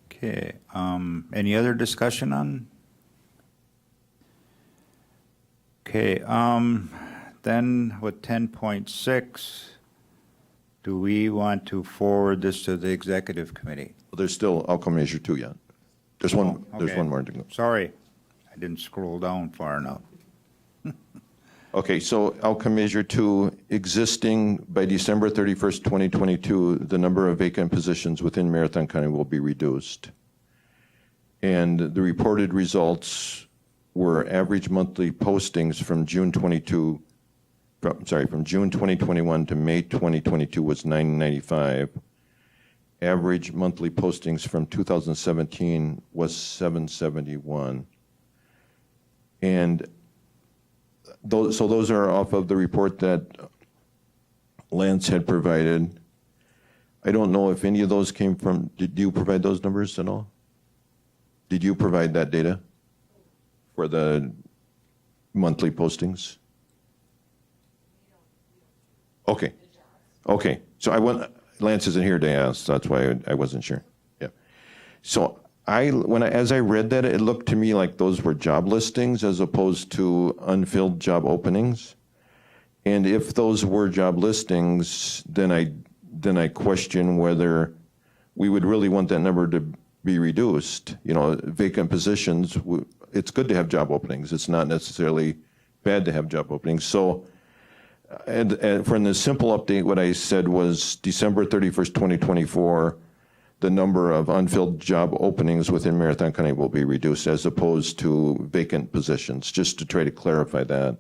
Okay. Any other discussion on? Okay. Then with 10.6, do we want to forward this to the executive committee? Well, there's still outcome measure 2 yet. There's one. Oh, There's okay. one more to go. Sorry, I didn't scroll down far enough. Okay, so outcome measure 2, existing by December 31st, 2022, the number of vacant positions within Marathon County will be reduced. And the reported results were average monthly postings from June 2021 to May 2022 was 995. Average monthly postings from 2017 was 771. And those are off of the report that Lance had provided. I don't know if any of those came from, did you provide those numbers at all? Did you provide that data for the monthly postings? Okay. Okay. So Lance isn't here to ask, so that's why I wasn't sure. Yeah. So as I read that, it looked to me like those were job listings as opposed to unfilled job openings. And if those were job listings, then I question whether we would really want that number to be reduced. You know, vacant positions, it's good to have job openings. It's not necessarily bad to have job openings. So, and for the simple update, what I said was December 31st, 2024, the number of unfilled job openings within Marathon County will be reduced as opposed to vacant positions, just to try to clarify that.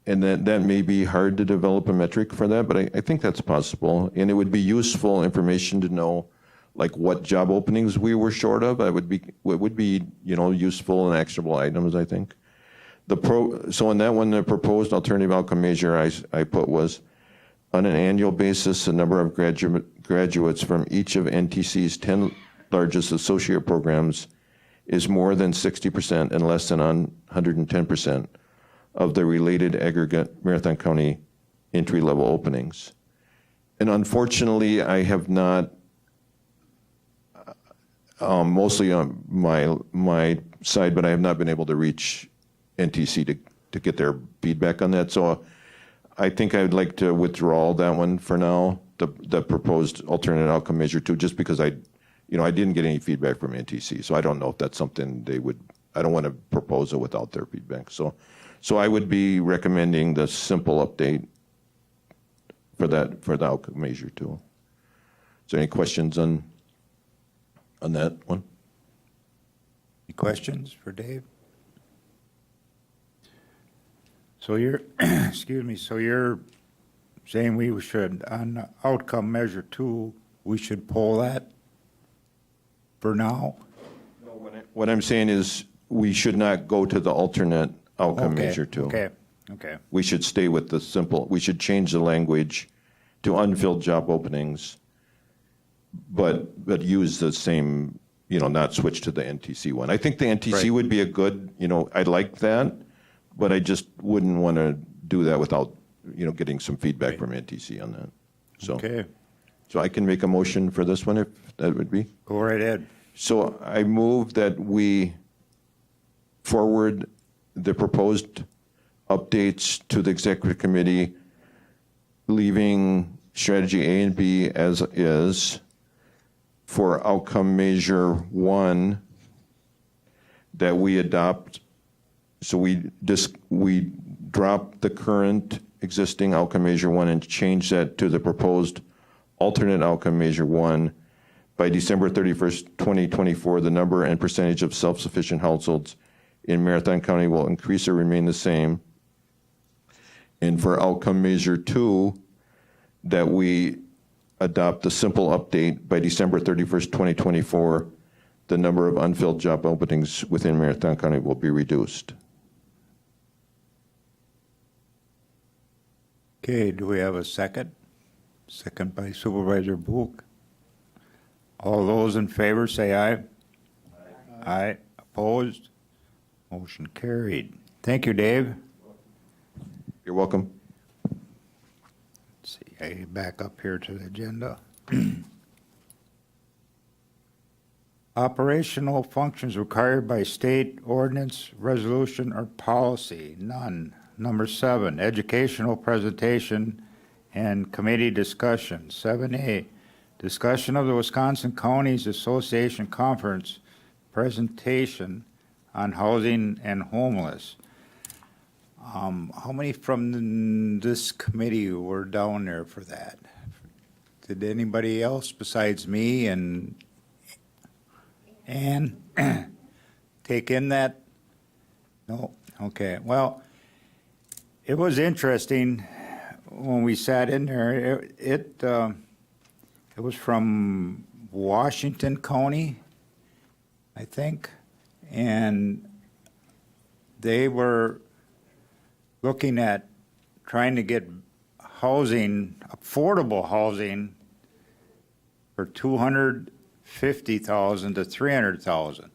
And that may be hard to develop a metric for that, but I think that's possible. And it would be useful information to know, like, what job openings we were short of. It would be useful and actionable items, I think. So in that one, the proposed alternative outcome measure I put was, on an annual basis, the number of graduates from each of NTC's 10 largest associate programs is more than 60% and less than 110% of the related aggregate Marathon County entry-level openings. And unfortunately, I have not, mostly on my side, but I have not been able to reach NTC to get their feedback on that. So I think I'd like to withdraw that one for now, the proposed alternate outcome measure 2, just because I didn't get any feedback from NTC. So I don't know if that's something I don't want to propose it without their feedback. So I would be recommending the simple update for the outcome measure 2. Is there any questions on that one? Any questions for Dave? So you're, so you're saying we should, on outcome measure 2, we should pull that for now? No, what I'm saying is we should not go to the alternate outcome measure 2. Okay. We should stay with the simple, we should change the language to unfilled job openings, but use the same, not switch to the NTC one. I think the NTC Right. would be a good, I like that, but I just wouldn't want to do that without, getting some feedback Right. from NTC on that. So, Okay, so I can make a motion for this one if that would be. go right ahead. So I move that we forward the proposed updates to the executive committee, leaving strategy A and B as is. For outcome measure 1, that we adopt, so we drop the current existing outcome measure 1 and change that to the proposed alternate outcome measure 1. By December 31st, 2024, the number and percentage of self-sufficient households in Marathon County will increase or remain the same. And for outcome measure 2, that we adopt the simple update by December 31st, 2024, the number of unfilled job openings within Marathon County will be reduced. Okay, do we have a second? Second by Supervisor Book. All those in favor say aye. Aye. Opposed? Motion carried. Thank you, Dave. You're welcome. Let's see, I back up here to the agenda. Operational functions required by state ordinance, resolution, or policy, none. Number 7, educational presentation and committee discussion. 7A, discussion of the Wisconsin Counties Association Conference presentation on housing and homeless. How many from this committee were down there for that? Did anybody else besides me and Ann take in that? No? Okay. Well, it was interesting when we sat in there. It was from Washington County, I think, and they were looking at trying to get housing, affordable housing, for $250,000 to $300,000,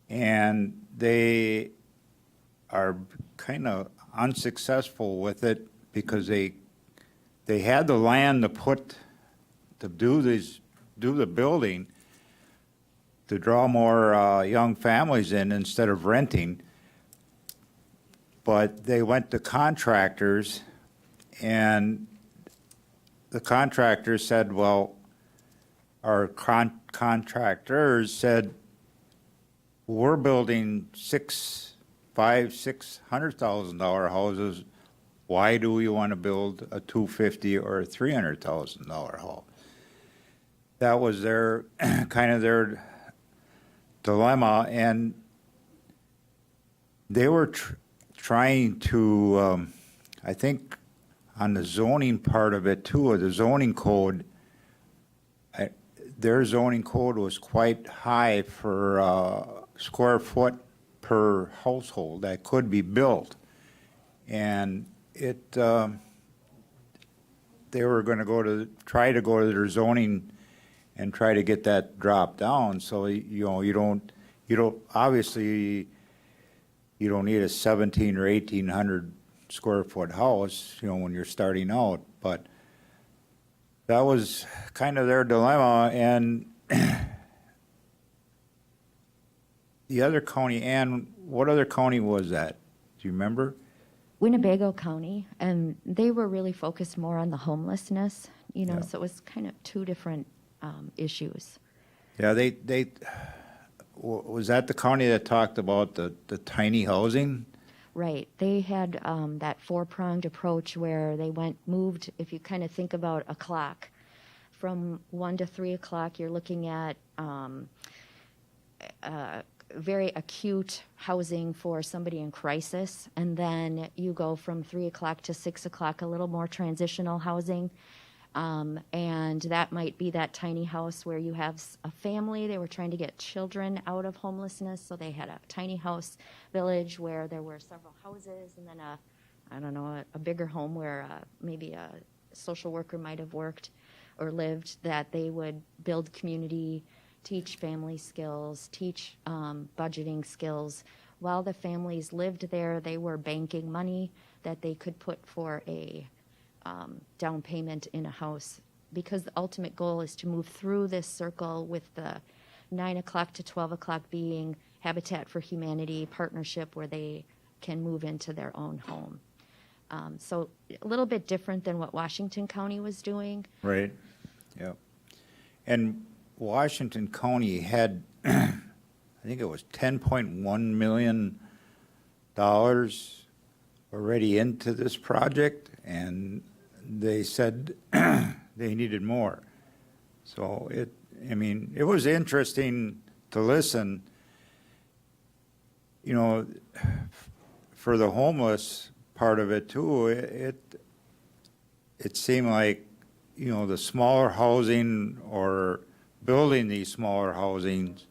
and they are kind of unsuccessful with it because they they had the land to do the building, to draw more young families in instead of renting. But they went to contractors, and the contractors said, well, our contractors said, we're building $600,000 houses. Why do we want to build a $250,000 or a $300,000 home? That was their kind of their dilemma, and they were trying to, I think, on the zoning part of it too, or the zoning code. Their zoning code was quite high for square foot per household that could be built, and they were going to try to go to their zoning and try to get that dropped down. So you don't obviously you don't need a 17 or 1800 square foot house, when you're starting out. But that was kind of their dilemma. And the other county, Ann, what other county was that? Do you remember? Winnebago County, and they were really focused more on the homelessness, Yeah. so it was kind of two different issues. Yeah, was that the county that talked about the tiny housing? Right. They had that four-pronged approach where they moved, if you kind of think about a clock, from 1 to 3 o'clock, you're looking at very acute housing for somebody in crisis. And then you go from 3 o'clock to 6 o'clock, a little more transitional housing. And that might be that tiny house where you have a family. They were trying to get children out of homelessness, so they had a tiny house village where there were several houses, and then a bigger home where maybe a social worker might have worked or lived, that they would build community, teach family skills, teach budgeting skills. While the families lived there, they were banking money that they could put for a down payment in a house, because the ultimate goal is to move through this circle, with the 9 o'clock to 12 o'clock being Habitat for Humanity partnership, where they can move into their own home. So a little bit different than what Washington County was doing. Right, yeah. And Washington County had, I think it was $10.1 million already into this project, and they said they needed more. So it was interesting to listen, for the homeless part of it too. It seemed like, the smaller housing or building these smaller housings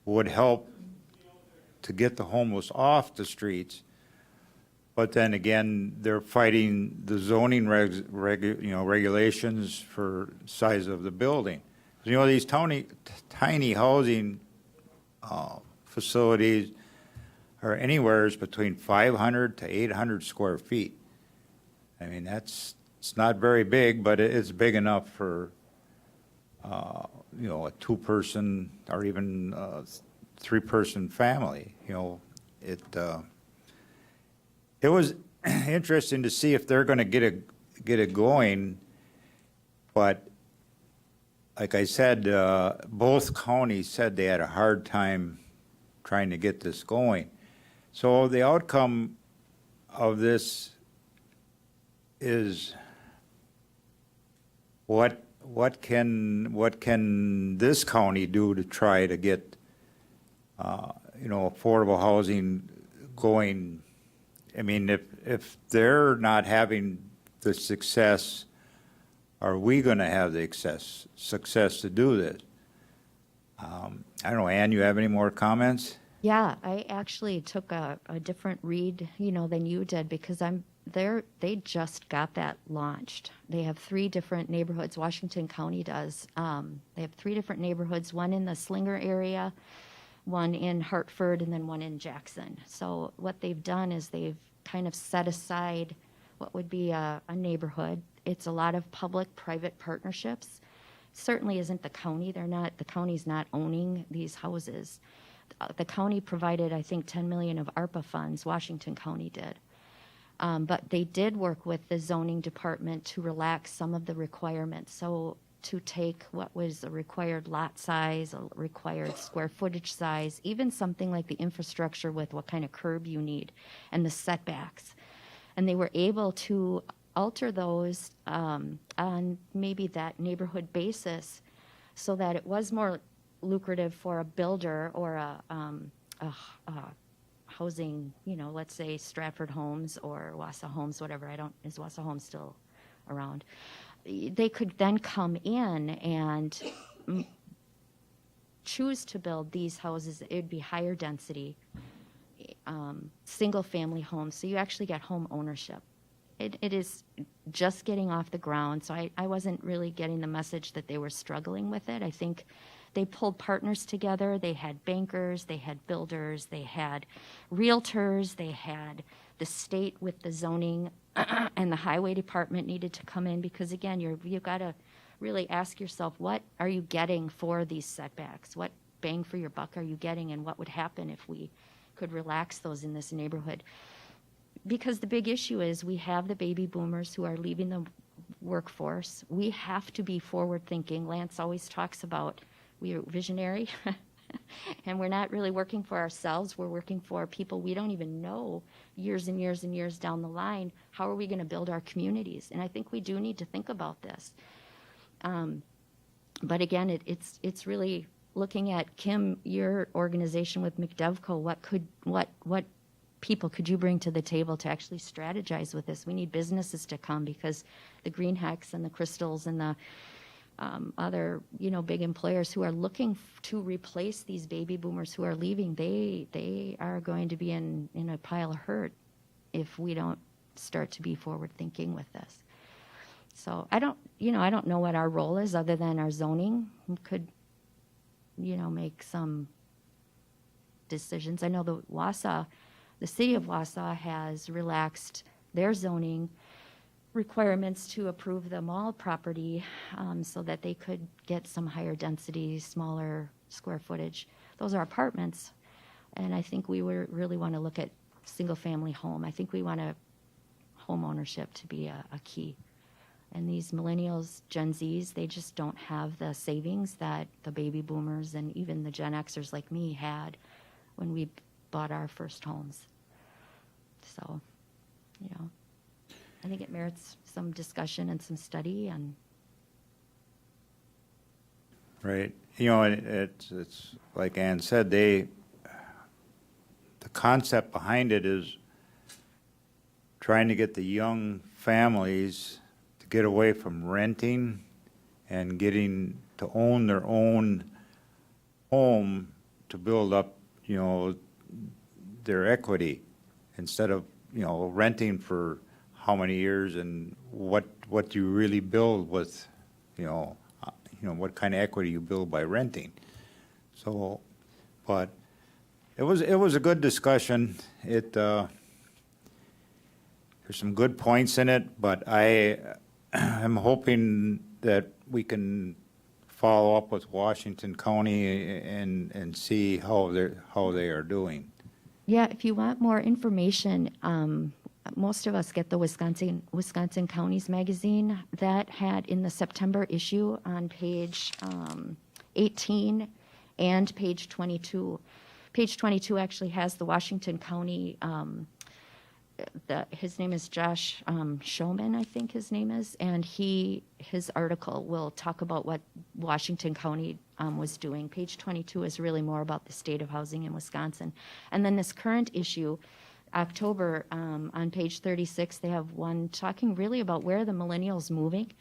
would help to get the homeless off the streets. But then again, they're fighting the zoning regulations for size of the building. These tiny housing facilities are anywhere between 500 to 800 square feet. It's not very big, but it's big enough for a 2-person or even 3-person family. It was interesting to see if they're going to get it going, but like I said, both counties said they had a hard time trying to get this going. So the outcome of this is what can this county do to try to get affordable housing going? If they're not having the success, are we going to have the success to do this? I don't know, Ann, you have any more comments? Yeah, I actually took a different read, than you did, because they just got that launched. They have 3 different neighborhoods. Washington County does. They have 3 different neighborhoods, one in the Slinger area, one in Hartford, and then one in Jackson. So what they've done is they've kind of set aside what would be a neighborhood it's a lot of public-private partnerships. Certainly isn't the county. The county's not owning these houses. The county provided, I think, 10 million of ARPA funds. Washington County did. But they did work with the zoning department to relax some of the requirements. So to take what was a required lot size, a required square footage size, even something like the infrastructure with what kind of curb you need and the setbacks. And they were able to alter those on maybe that neighborhood basis so that it was more lucrative for a builder or a housing, let's say Stratford Homes or Wassa Homes, whatever. Is Wassa Homes still around? They could then come in and choose to build these houses. It would be higher density, single family homes. So you actually get home ownership. It is just getting off the ground. So I wasn't really getting the message that they were struggling with it. I think they pulled partners together. They had bankers, they had builders, they had realtors, they had the state with the zoning, and the highway department needed to come in because, again, you've got to really ask yourself, what are you getting for these setbacks? What bang for your buck are you getting, and what would happen if we could relax those in this neighborhood? Because the big issue is we have the baby boomers who are leaving the workforce. We have to be forward-thinking. Lance always talks about we are visionary, and we're not really working for ourselves. We're working for people we don't even know years and years and years down the line. How are we going to build our communities? And I think we do need to think about this. But again, it's really looking at, Kim, your organization with Mcdepco. What people could you bring to the table to actually strategize with this? We need businesses to come because the Green Hex and the Crystals and the other, big employers who are looking to replace these baby boomers who are leaving, they are going to be in a pile of hurt if we don't start to be forward thinking with this. So I don't know what our role is other than our zoning could, make some decisions. I know the city of Wausau has relaxed their zoning requirements to approve the mall property so that they could get some higher density, smaller square footage. Those are apartments, and I think we really want to look at single-family home. I think we want home ownership to be a key. And these millennials, Gen Zs, they just don't have the savings that the baby boomers and even the Gen Xers like me had when we bought our first homes. So, I think it merits some discussion and some study. And Right. It's like Ann said, the concept behind it is trying to get the young families to get away from renting and getting to own their own home to build up, their equity instead of, renting for how many years and what you really build with, what kind of equity you build by renting. So, but it was a good discussion. There's some good points in it, but I'm hoping that we can follow up with Washington County and see how they are doing. yeah, if you want more information, most of us get the Wisconsin Counties magazine that had in the September issue on page 18 and page 22. Page 22 actually has the Washington County, his name is Josh Showman, I think his name is, and his article will talk about what Washington County was doing. Page 22 is really more about the state of housing in Wisconsin. And then this current issue, October, on page 36, they have one talking really about where the millennials moving.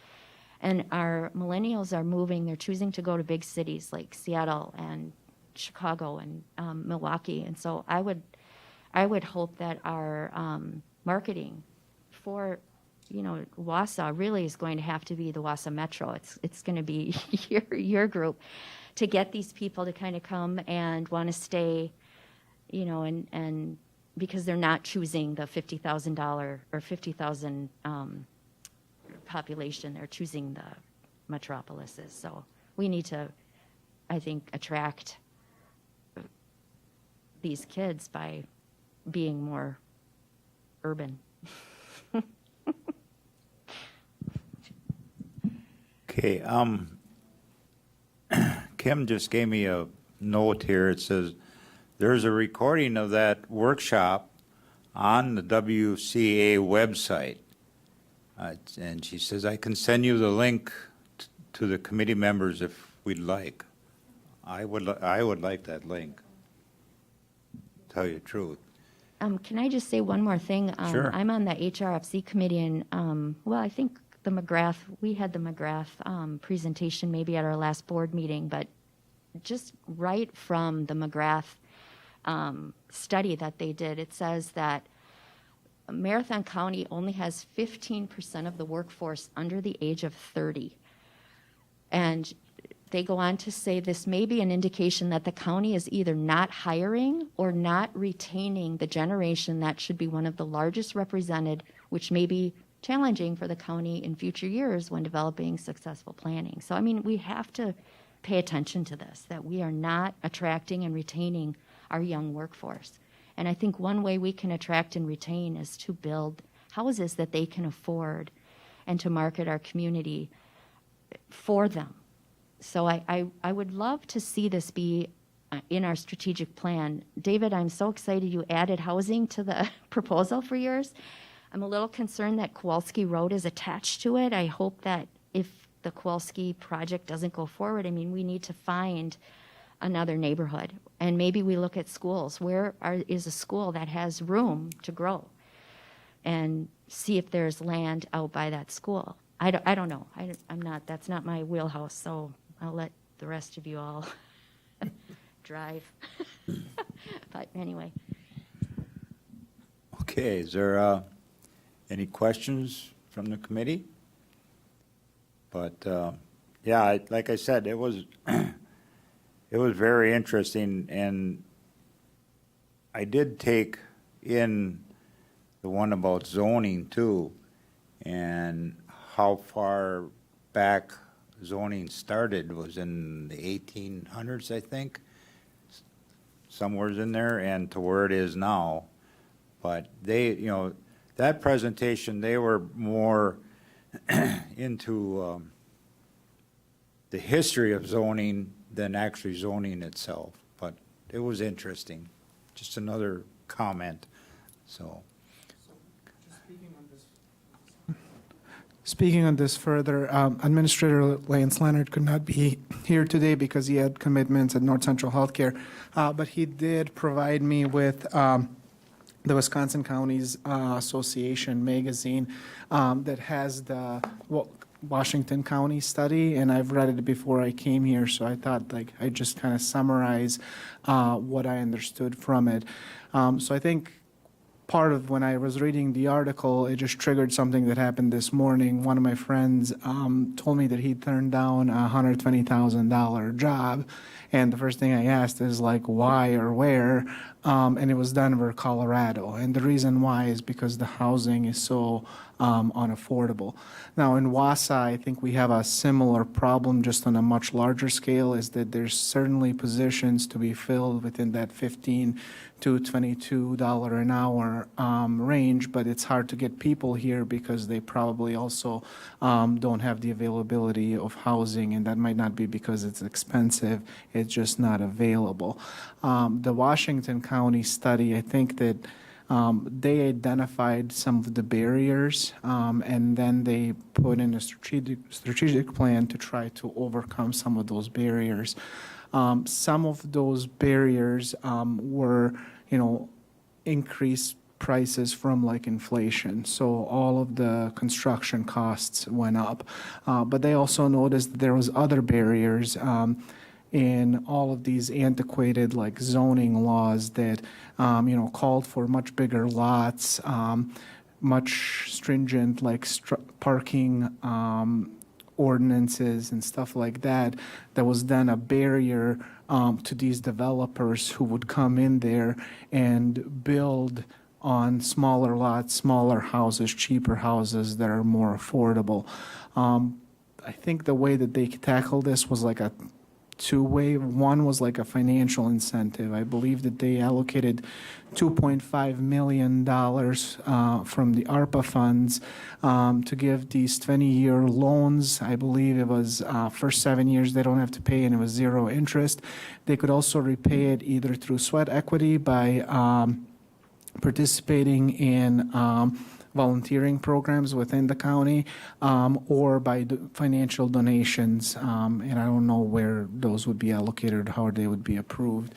And our millennials are moving, they're choosing to go to big cities like Seattle and Chicago and Milwaukee. And so I would hope that our marketing for, Wausau really is going to have to be the Wausau Metro. It's going to be your group to get these people to kind of come and want to stay, and because they're not choosing the $50,000 or 50,000 population, they're choosing the metropolises. So we need to, I think, attract these kids by being more urban. Okay, Kim just gave me a note here. It says, there's a recording of that workshop on the WCA website. And she says, I can send you the link to the committee members if we'd like. I would like that link, tell you the truth. Can I just say one more thing? Sure. I'm on the HRFC committee, and well, I think we had the McGrath presentation maybe at our last board meeting, but just right from the McGrath study that they did, it says that Marathon County only has 15% of the workforce under the age of 30. And they go on to say this may be an indication that the county is either not hiring or not retaining the generation that should be one of the largest represented, which may be challenging for the county in future years when developing successful planning. So, I mean, we have to pay attention to this, that we are not attracting and retaining our young workforce. And I think one way we can attract and retain is to build houses that they can afford and to market our community for them. So I would love to see this be in our strategic plan. David, I'm so excited you added housing to the proposal for yours. I'm a little concerned that Kowalski Road is attached to it. I hope that if the Kowalski project doesn't go forward, I mean, we need to find another neighborhood. And maybe we look at schools. Where is a school that has room to grow? And see if there's land out by that school. I don't know. That's not my wheelhouse, so I'll let the rest of you all drive. But anyway. Okay, is there any questions from the committee? But yeah, like I said, it was it was very interesting, and I did take in the one about zoning too, and how far back zoning started was in the 1800s, I think, somewhere's in there, and to where it is now. But they, you know, that presentation, they were more into the history of zoning than actually zoning itself. But it was interesting. Just another comment, so. Speaking on this further, Administrator Lance Leonard could not be here today because he had commitments at North Central Healthcare, but he did provide me with the Wisconsin Counties Association magazine that has the Washington County study, and I've read it before I came here, so I thought I'd just kind of summarize what I understood from it. So I think part of when I was reading the article, it just triggered something that happened this morning. One of my friends told me that he turned down a $120,000 job, and the first thing I asked is why or where, and it was Denver, Colorado. And the reason why is because the housing is so unaffordable. Now in Wausau, I think we have a similar problem, just on a much larger scale, is that there's certainly positions to be filled within that $15 to $22 an hour range, but it's hard to get people here because they probably also don't have the availability of housing, and that might not be because it's expensive, it's just not available. The Washington County study, I think that they identified some of the barriers, and then they put in a strategic plan to try to overcome some of those barriers. Some of those barriers were, increased prices from inflation. So all of the construction costs went up. But they also noticed that there was other barriers in all of these antiquated zoning laws that called for much bigger lots, much stringent parking ordinances and stuff like that. That was then a barrier to these developers who would come in there and build on smaller lots, smaller houses, cheaper houses that are more affordable. I think the way that they tackle this was like a two-way. One was like a financial incentive. I believe that they allocated $2.5 million from the ARPA funds to give these 20-year loans. I believe it was first 7 years they don't have to pay, and it was zero interest. They could also repay it either through sweat equity by participating in volunteering programs within the county, or by financial donations. And I don't know where those would be allocated, how they would be approved.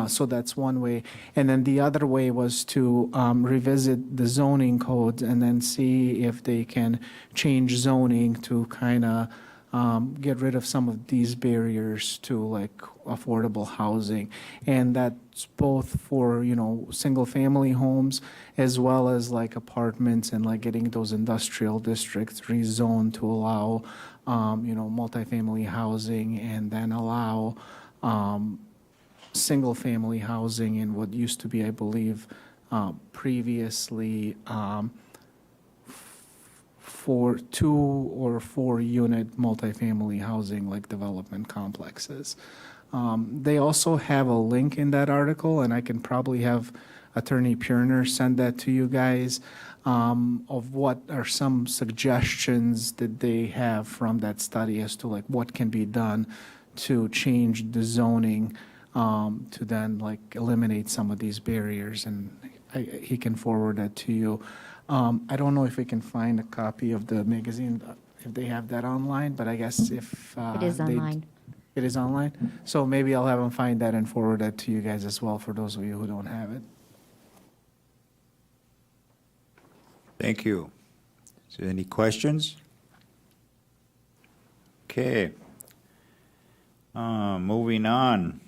So that's one way. And then the other way was to revisit the zoning codes and then see if they can change zoning to kind of get rid of some of these barriers to like affordable housing. And that's both for, single family homes as well as like apartments, and like getting those industrial districts rezoned to allow, multifamily housing, and then allow single family housing in what used to be, I believe, previously for 2 or 4 unit multifamily housing like development complexes. They also have a link in that article, and I can probably have Attorney Purner send that to you guys, of what are some suggestions that they have from that study as to like what can be done to change the zoning to then like eliminate some of these barriers, and he can forward that to you. I don't know if we can find a copy of the magazine, if they have that online, but I guess if It is online. It is online? So maybe I'll have them find that and forward that to you guys as well, for those of you who don't have it. Thank you. Is there any questions? Okay. Moving on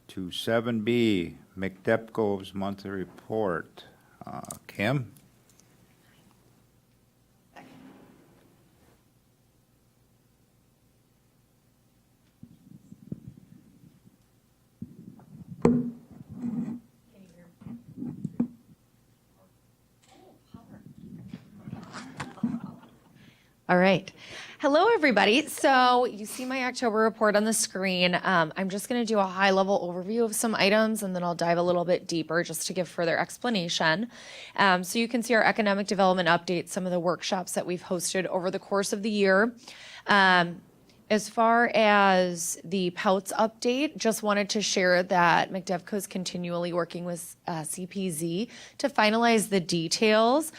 to 7B, Mcdepco's monthly report. Kim? All right. Hello, everybody. So you see my October report on the screen. I'm just going to do a high-level overview of some items, and then I'll dive a little bit deeper just to give further explanation. So you can see our economic development update, some of the workshops that we've hosted over the course of the year. As far as the POUTS update, just wanted to share that Mcdepco is continually working with CPZ to finalize the details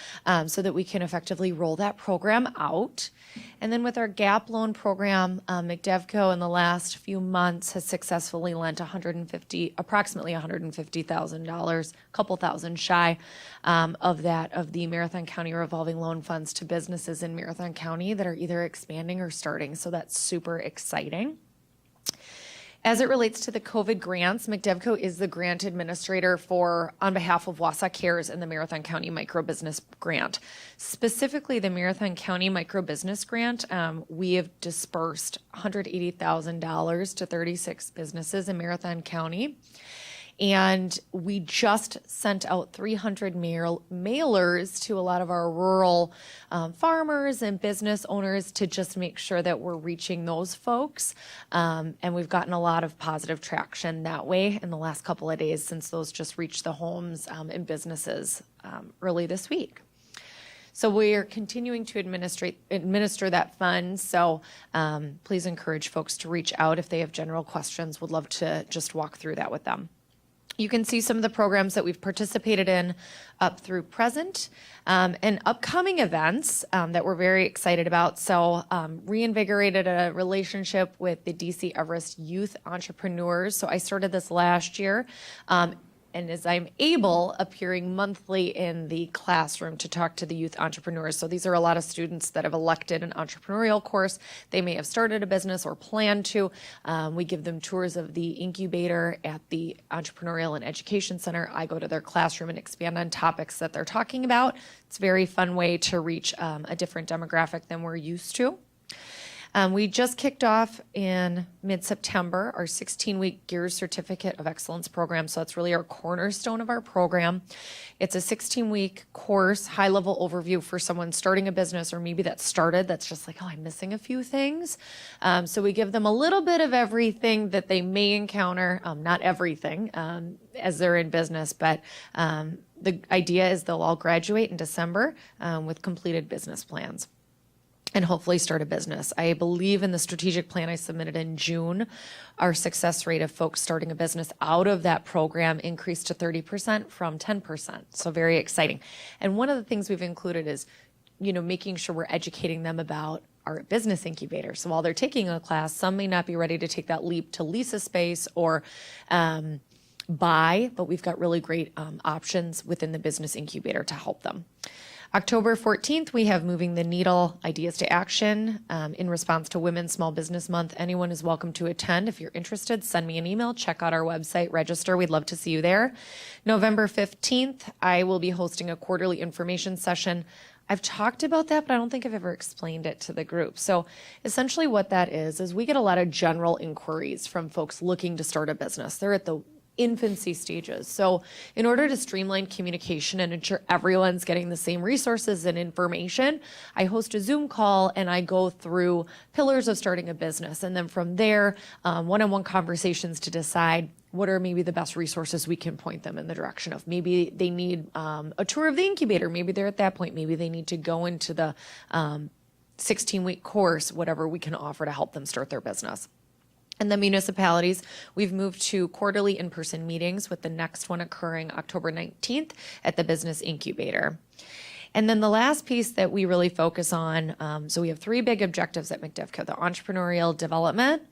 so that we can effectively roll that program out. And then with our GAP loan program, Mcdepco in the last few months has successfully lent approximately $150,000, a couple thousand shy of the Marathon County revolving loan funds to businesses in Marathon County that are either expanding or starting. So that's super exciting. As it relates to the COVID grants, Mcdepco is the grant administrator on behalf of Wausau Cares and the Marathon County Microbusiness Grant. Specifically, the Marathon County Microbusiness Grant, we have dispersed $180,000 to 36 businesses in Marathon County. And we just sent out 300 mailers to a lot of our rural farmers and business owners to just make sure that we're reaching those folks. And we've gotten a lot of positive traction that way in the last couple of days since those just reached the homes and businesses early this week. So we are continuing to administer that fund. So please encourage folks to reach out if they have general questions. Would love to just walk through that with them. You can see some of the programs that we've participated in up through present and upcoming events that we're very excited about. So reinvigorated a relationship with the DC Everest Youth Entrepreneurs. So I started this last year. And as I'm able, appearing monthly in the classroom to talk to the youth entrepreneurs. So these are a lot of students that have elected an entrepreneurial course. They may have started a business or plan to. We give them tours of the Incubator at the Entrepreneurial and Education Center. I go to their classroom and expand on topics that they're talking about. It's a very fun way to reach a different demographic than we're used to. We just kicked off in mid-September our 16-week Gears Certificate of Excellence program. So that's really our cornerstone of our program. It's a 16-week course, high-level overview for someone starting a business or maybe that started that's just like, oh, I'm missing a few things. So we give them a little bit of everything that they may encounter, not everything, as they're in business, but the idea is they'll all graduate in December with completed business plans and hopefully start a business. I believe in the strategic plan I submitted in June, our success rate of folks starting a business out of that program increased to 30% from 10%. So very exciting. And one of the things we've included is, making sure we're educating them about our business incubator. So while they're taking a class, some may not be ready to take that leap to lease a space or buy, but we've got really great options within the business incubator to help them. October 14th, we have Moving the Needle Ideas to Action in response to Women's Small Business Month. Anyone is welcome to attend. If you're interested, send me an email, check out our website, register. We'd love to see you there. November 15th, I will be hosting a quarterly information session. I've talked about that, but I don't think I've ever explained it to the group. So essentially what that is we get a lot of general inquiries from folks looking to start a business. They're at the infancy stages. So in order to streamline communication and ensure everyone's getting the same resources and information, I host a Zoom call and I go through pillars of starting a business. And then from there, one-on-one conversations to decide what are maybe the best resources we can point them in the direction of. Maybe they need a tour of the incubator. Maybe they're at that point. Maybe they need to go into the 16-week course, whatever we can offer to help them start their business. And the municipalities, we've moved to quarterly in-person meetings with the next one occurring October 19th at the Business Incubator. And then the last piece that we really focus on, so we have 3 big objectives at Mcdepco: the entrepreneurial development,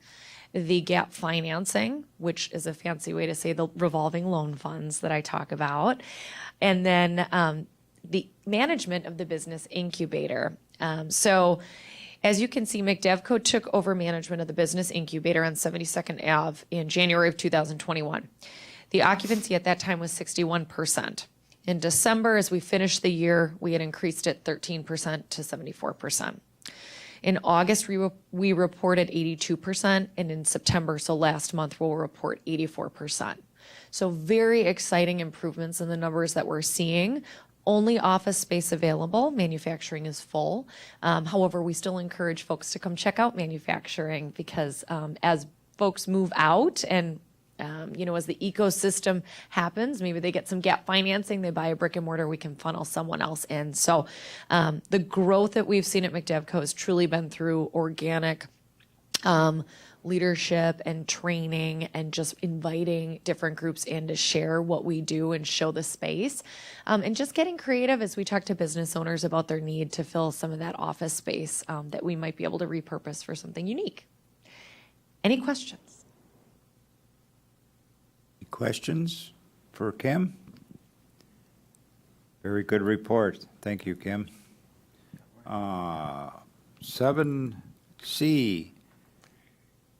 the gap financing, which is a fancy way to say the revolving loan funds that I talk about, and then the management of the Business Incubator. As you can see, Mcdepco took over management of the Business Incubator on 72nd Ave in January of 2021. The occupancy at that time was 61%. In December, as we finished the year, we had increased it 13% to 74%. In August, we reported 82%, and in September, so last month, we'll report 84%. So very exciting improvements in the numbers that we're seeing. Only office space available. Manufacturing is full. However, we still encourage folks to come check out manufacturing because as folks move out and as the ecosystem happens, maybe they get some gap financing, they buy a brick and mortar, we can funnel someone else in. So the growth that we've seen at Mcdepco has truly been through organic leadership and training and just inviting different groups in to share what we do and show the space. And just getting creative as we talk to business owners about their need to fill some of that office space that we might be able to repurpose for something unique. Any questions? Any questions for Kim? Very good report. Thank you, Kim. 7C.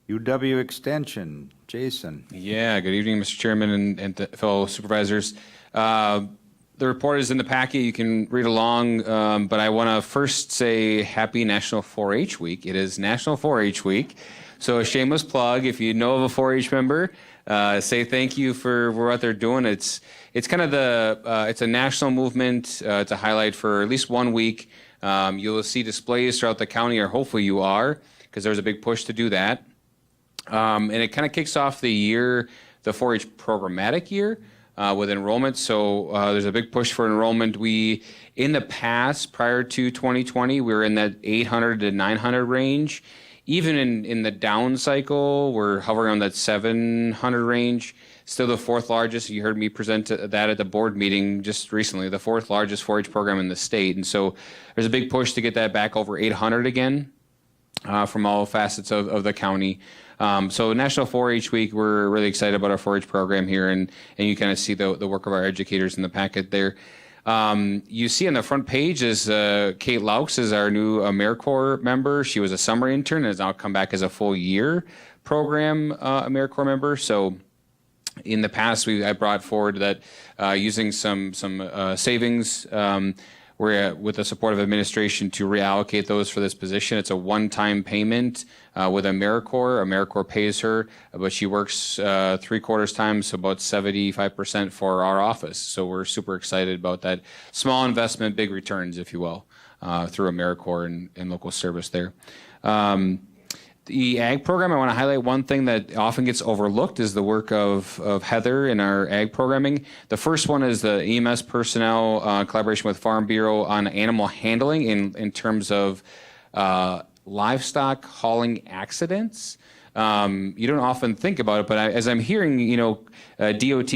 UW Extension, Jason. Yeah, good evening, Mr. Chairman and fellow supervisors. The report is in the packet. You can read along, but I want to first say happy National 4-H Week. It is National 4-H Week, so a shameless plug. If you know of a 4-H member, say thank you for what they're doing. It's kind of it's a national movement. It's a highlight for at least 1 week. You'll see displays throughout the county, or hopefully you are, because there's a big push to do that. And it kind of kicks off the year, the 4-H programmatic year with enrollment. So there's a big push for enrollment. We, in the past, prior to 2020, we were in that 800 to 900 range. Even in the down cycle, we're hovering on that 700 range. Still the 4th largest. You heard me present that at the board meeting just recently, the 4th largest 4-H program in the state. And so there's a big push to get that back over 800 again from all facets of the county. So National 4-H Week, we're really excited about our 4-H program here, and you kind of see the work of our educators in the packet there. You see on the front page is Kate Laux is our new AmeriCorps member. She was a summer intern and has now come back as a full year program AmeriCorps member. So in the past, I brought forward that using some savings, we're we're with the support of administration to reallocate those for this position. It's a one-time payment with AmeriCorps. AmeriCorps pays her, but she works 3/4 time, so about 75% for our office. So we're super excited about that. Small investment, big returns, if you will, through AmeriCorps and local service there. The ag program, I want to highlight one thing that often gets overlooked is the work of Heather in our ag programming. The first one is the EMS personnel collaboration with Farm Bureau on animal handling in terms of livestock hauling accidents. You don't often think about it, but as I'm hearing, DOT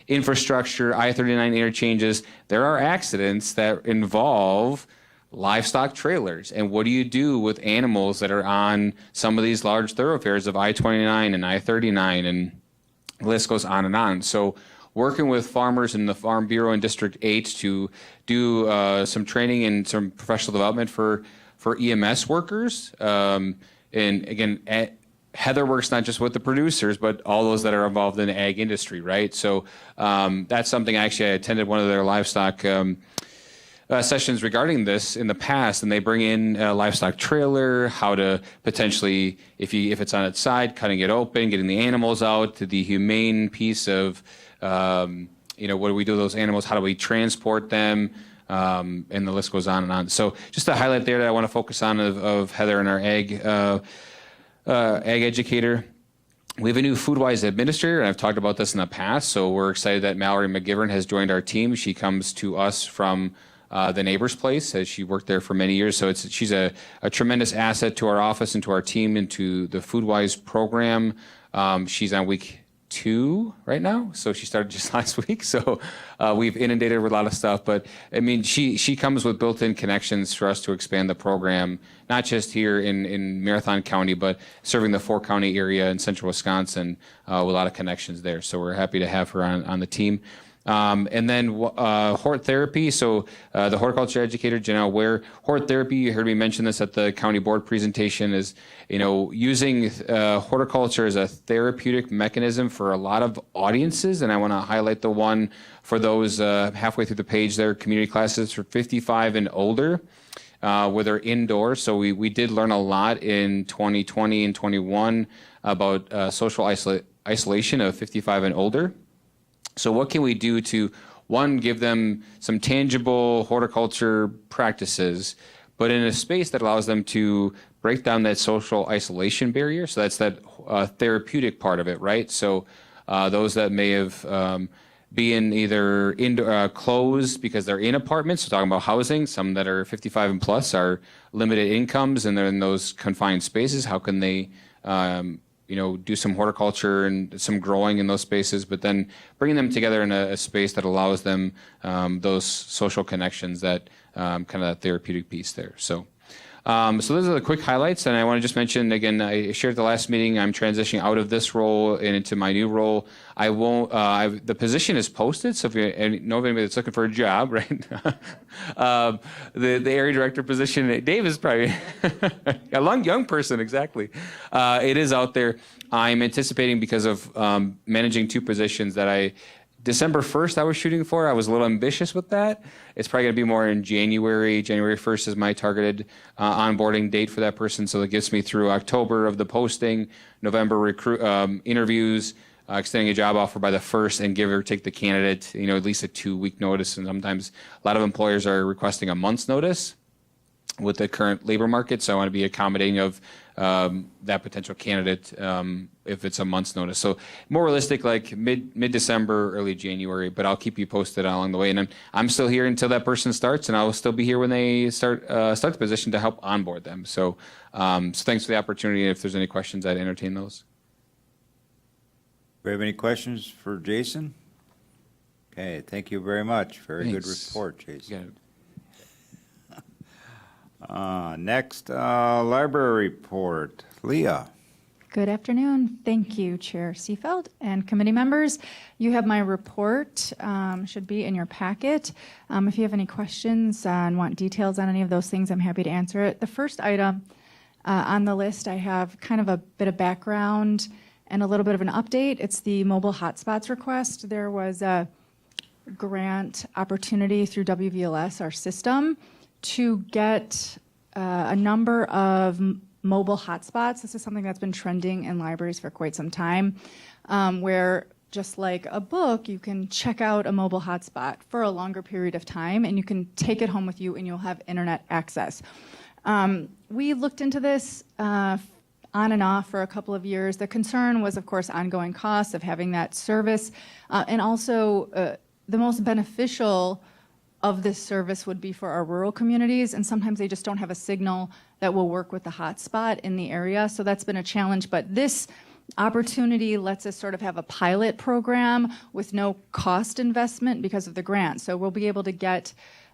infrastructure, I-39 interchanges, there are accidents that involve livestock trailers. And what do you do with animals that are on some of these large thoroughfares of I-29 and I-39, and the list goes on and on. So working with farmers in the Farm Bureau in District 8 to do some training and some professional development for EMS workers. And again, Heather works not just with the producers, but all those that are involved in the ag industry, right? So that's something I attended one of their livestock sessions regarding this in the past, and they bring in a livestock trailer, how to potentially, if it's on its side, cutting it open, getting the animals out, to the humane piece of, what do we do with those animals? How do we transport them? And the list goes on and on. So just a highlight there that I want to focus on of Heather and our ag educator. We have a new FoodWise administrator, and I've talked about this in the past, so we're excited that Mallory McGivern has joined our team. She comes to us from the neighbor's place, as she worked there for many years. So she's a tremendous asset to our office and to our team and to the FoodWise program. She's on week 2 right now, so she started just last week. So we've inundated her with a lot of stuff, but I mean, she comes with built-in connections for us to expand the program, not just here in Marathon County, but serving the 4-county area in central Wisconsin with a lot of connections there. So we're happy to have her on the team. And then hort therapy. So the horticulture educator, Janelle Ware, hort therapy, you heard me mention this at the county board presentation, is using horticulture as a therapeutic mechanism for a lot of audiences. And I want to highlight the one for those halfway through the page there, community classes for 55 and older, where they're indoors. So we did learn a lot in 2020 and 21 about social isolation of 55 and older. So what can we do to, one, give them some tangible horticulture practices, but in a space that allows them to break down that social isolation barrier? So that's that therapeutic part of it, right? So those that may have been either closed because they're in apartments, so talking about housing, some that are 55 and plus are limited incomes and they're in those confined spaces. How can they do some horticulture and some growing in those spaces, but then bringing them together in a space that allows them those social connections, that kind of that therapeutic piece there. So those are the quick highlights, and I want to just mention again, I shared at the last meeting, I'm transitioning out of this role and into my new role. I won't. The position is posted, so if you know of anybody that's looking for a job, right? The area director position, Dave is probably a young person, exactly. It is out there. I'm anticipating, because of managing 2 positions, that December 1st I was shooting for. I was a little ambitious with that. It's probably going to be more in January. January 1st is my targeted onboarding date for that person. So that gets me through October of the posting, November interviews, extending a job offer by the 1st, and give or take the candidate, at least a 2-week notice. And sometimes a lot of employers are requesting a month's notice with the current labor market. So I want to be accommodating of that potential candidate if it's a month's notice. So more realistic, like mid-December, early January, but I'll keep you posted along the way. And I'm still here until that person starts, and I will still be here when they start the position to help onboard them. So thanks for the opportunity. If there's any questions, I'd entertain those. Do we have any questions for Jason? Okay, thank you very much. Very good report, Jason. Next, library report. Leah. Good afternoon. Thank you, Chair Seefeld and committee members. You have my report, should be in your packet. If you have any questions and want details on any of those things, I'm happy to answer it. The first item on the list, I have kind of a bit of background and a little bit of an update. It's the mobile hotspots request. There was a grant opportunity through WVLS, our system, to get a number of mobile hotspots. This is something that's been trending in libraries for quite some time, where just like a book, you can check out a mobile hotspot for a longer period of time, and you can take it home with you, and you'll have internet access. We looked into this on and off for a couple of years. The concern was, of course, ongoing costs of having that service, and also the most beneficial of this service would be for our rural communities, and sometimes they just don't have a signal that will work with the hotspot in the area, so that's been a challenge. But this opportunity lets us sort of have a pilot program with no cost investment because of the grant. So we'll be able to get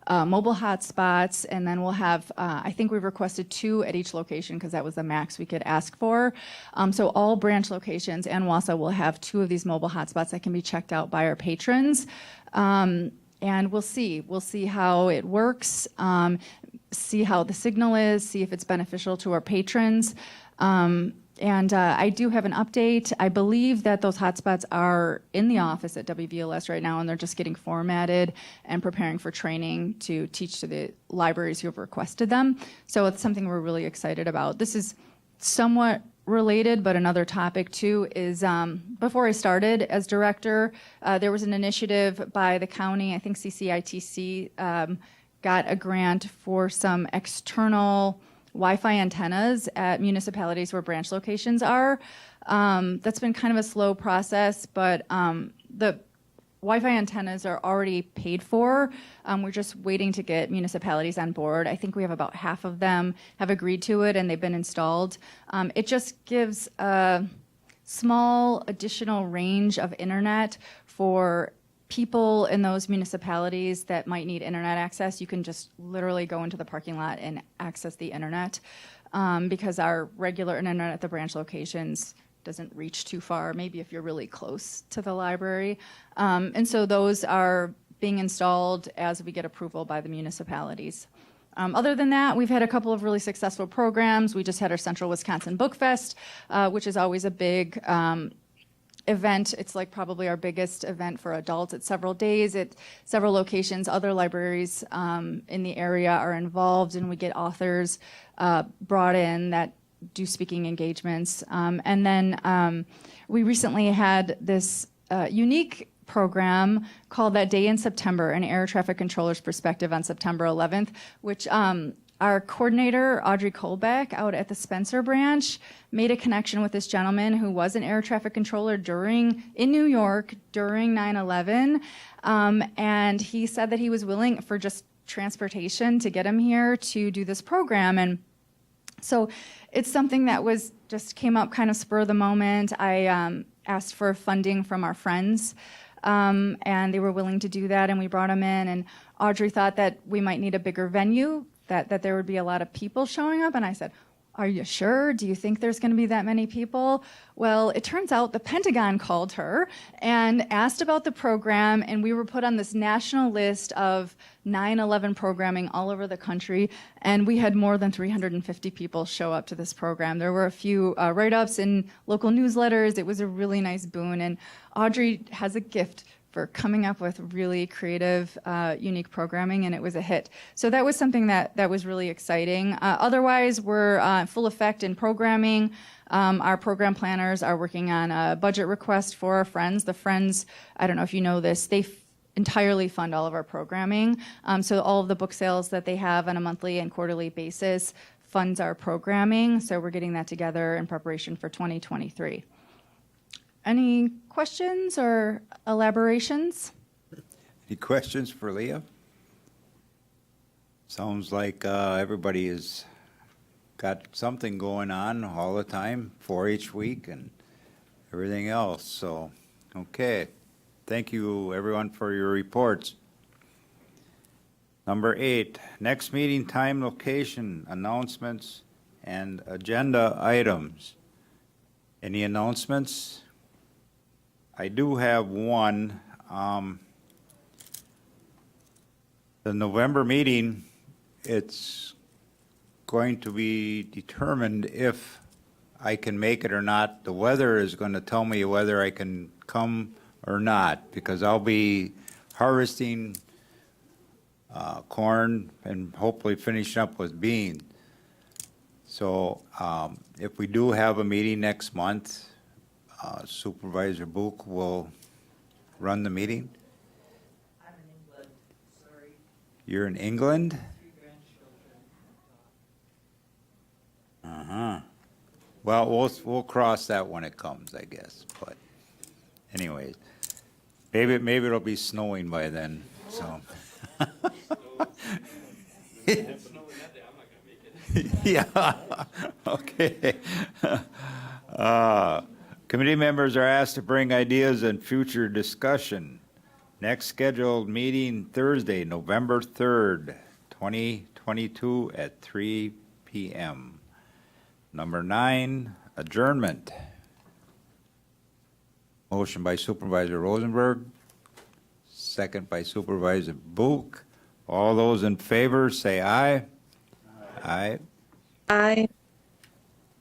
mobile hotspots, and then we'll have, I think we've requested 2 at each location because that was the max we could ask for. So all branch locations and WASA will have 2 of these mobile hotspots that can be checked out by our patrons. And we'll see how it works, see how the signal is, see if it's beneficial to our patrons. And I do have an update. I believe that those hotspots are in the office at WVLS right now, and they're just getting formatted and preparing for training to teach to the libraries who have requested them. So it's something we're really excited about. This is somewhat related, but another topic too is before I started as director, there was an initiative by the county, I think CCITC, got a grant for some external Wi-Fi antennas at municipalities where branch locations are. That's been kind of a slow process, but the Wi-Fi antennas are already paid for. We're just waiting to get municipalities on board. I think we have about half of them have agreed to it, and they've been installed. It just gives a small additional range of internet for people in those municipalities that might need internet access. You can just literally go into the parking lot and access the internet, because our regular internet at the branch locations doesn't reach too far, maybe if you're really close to the library. And so those are being installed as we get approval by the municipalities. Other than that, we've had a couple of really successful programs. We just had our Central Wisconsin Book Fest, which is always a big event. It's like probably our biggest event for adults. It's several days at several locations. Other libraries in the area are involved, and we get authors brought in that do speaking engagements. And then we recently had this unique program called That Day in September, an air traffic controller's perspective on September 11th, which our coordinator, Audrey Kolbeck, out at the Spencer branch, made a connection with this gentleman who was an air traffic controller in New York during 9/11. And he said that he was willing for just transportation to get him here to do this program. And so it's something that just came up kind of spur of the moment. I asked for funding from our friends, and they were willing to do that, and we brought him in. And Audrey thought that we might need a bigger venue, that there would be a lot of people showing up. And I said, are you sure? Do you think there's going to be that many people? Well, it turns out the Pentagon called her and asked about the program, and we were put on this national list of 9/11 programming all over the country, and we had more than 350 people show up to this program. There were a few write-ups in local newsletters. It was a really nice boon, and Audrey has a gift for coming up with really creative, unique programming, and it was a hit. So that was something that was really exciting. Otherwise, we're full effect in programming. Our program planners are working on a budget request for our friends. The Friends, I don't know if you know this, they entirely fund all of our programming. So all of the book sales that they have on a monthly and quarterly basis funds our programming. So we're getting that together in preparation for 2023. Any questions or elaborations? Any questions for Leah? Sounds like everybody has got something going on all the time, 4-H week and everything else. So, okay. Thank you, everyone, for your reports. Number 8, next meeting time, location, announcements, and agenda items. Any announcements? I do have one. The November meeting, it's going to be determined if I can make it or not. The weather is going to tell me whether I can come or not, because I'll be harvesting corn and hopefully finishing up with beans. So if we do have a meeting next month, Supervisor Book will run the meeting. I'm in England, sorry. You're in England? 3 grandchildren. Uh-huh. Well, we'll cross that when it comes, I guess, but anyways. Maybe it'll be snowing by then, so. Yeah, okay. Committee members are asked to bring ideas and future discussion. Next scheduled meeting Thursday, November 3rd, 2022 at 3 p.m. Number 9, adjournment. Motion by Supervisor Rosenberg, second by Supervisor Book. All those in favor, say aye. Aye. Aye.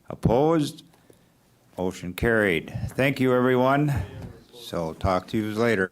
Opposed? Motion carried. Thank you, everyone. So talk to you later.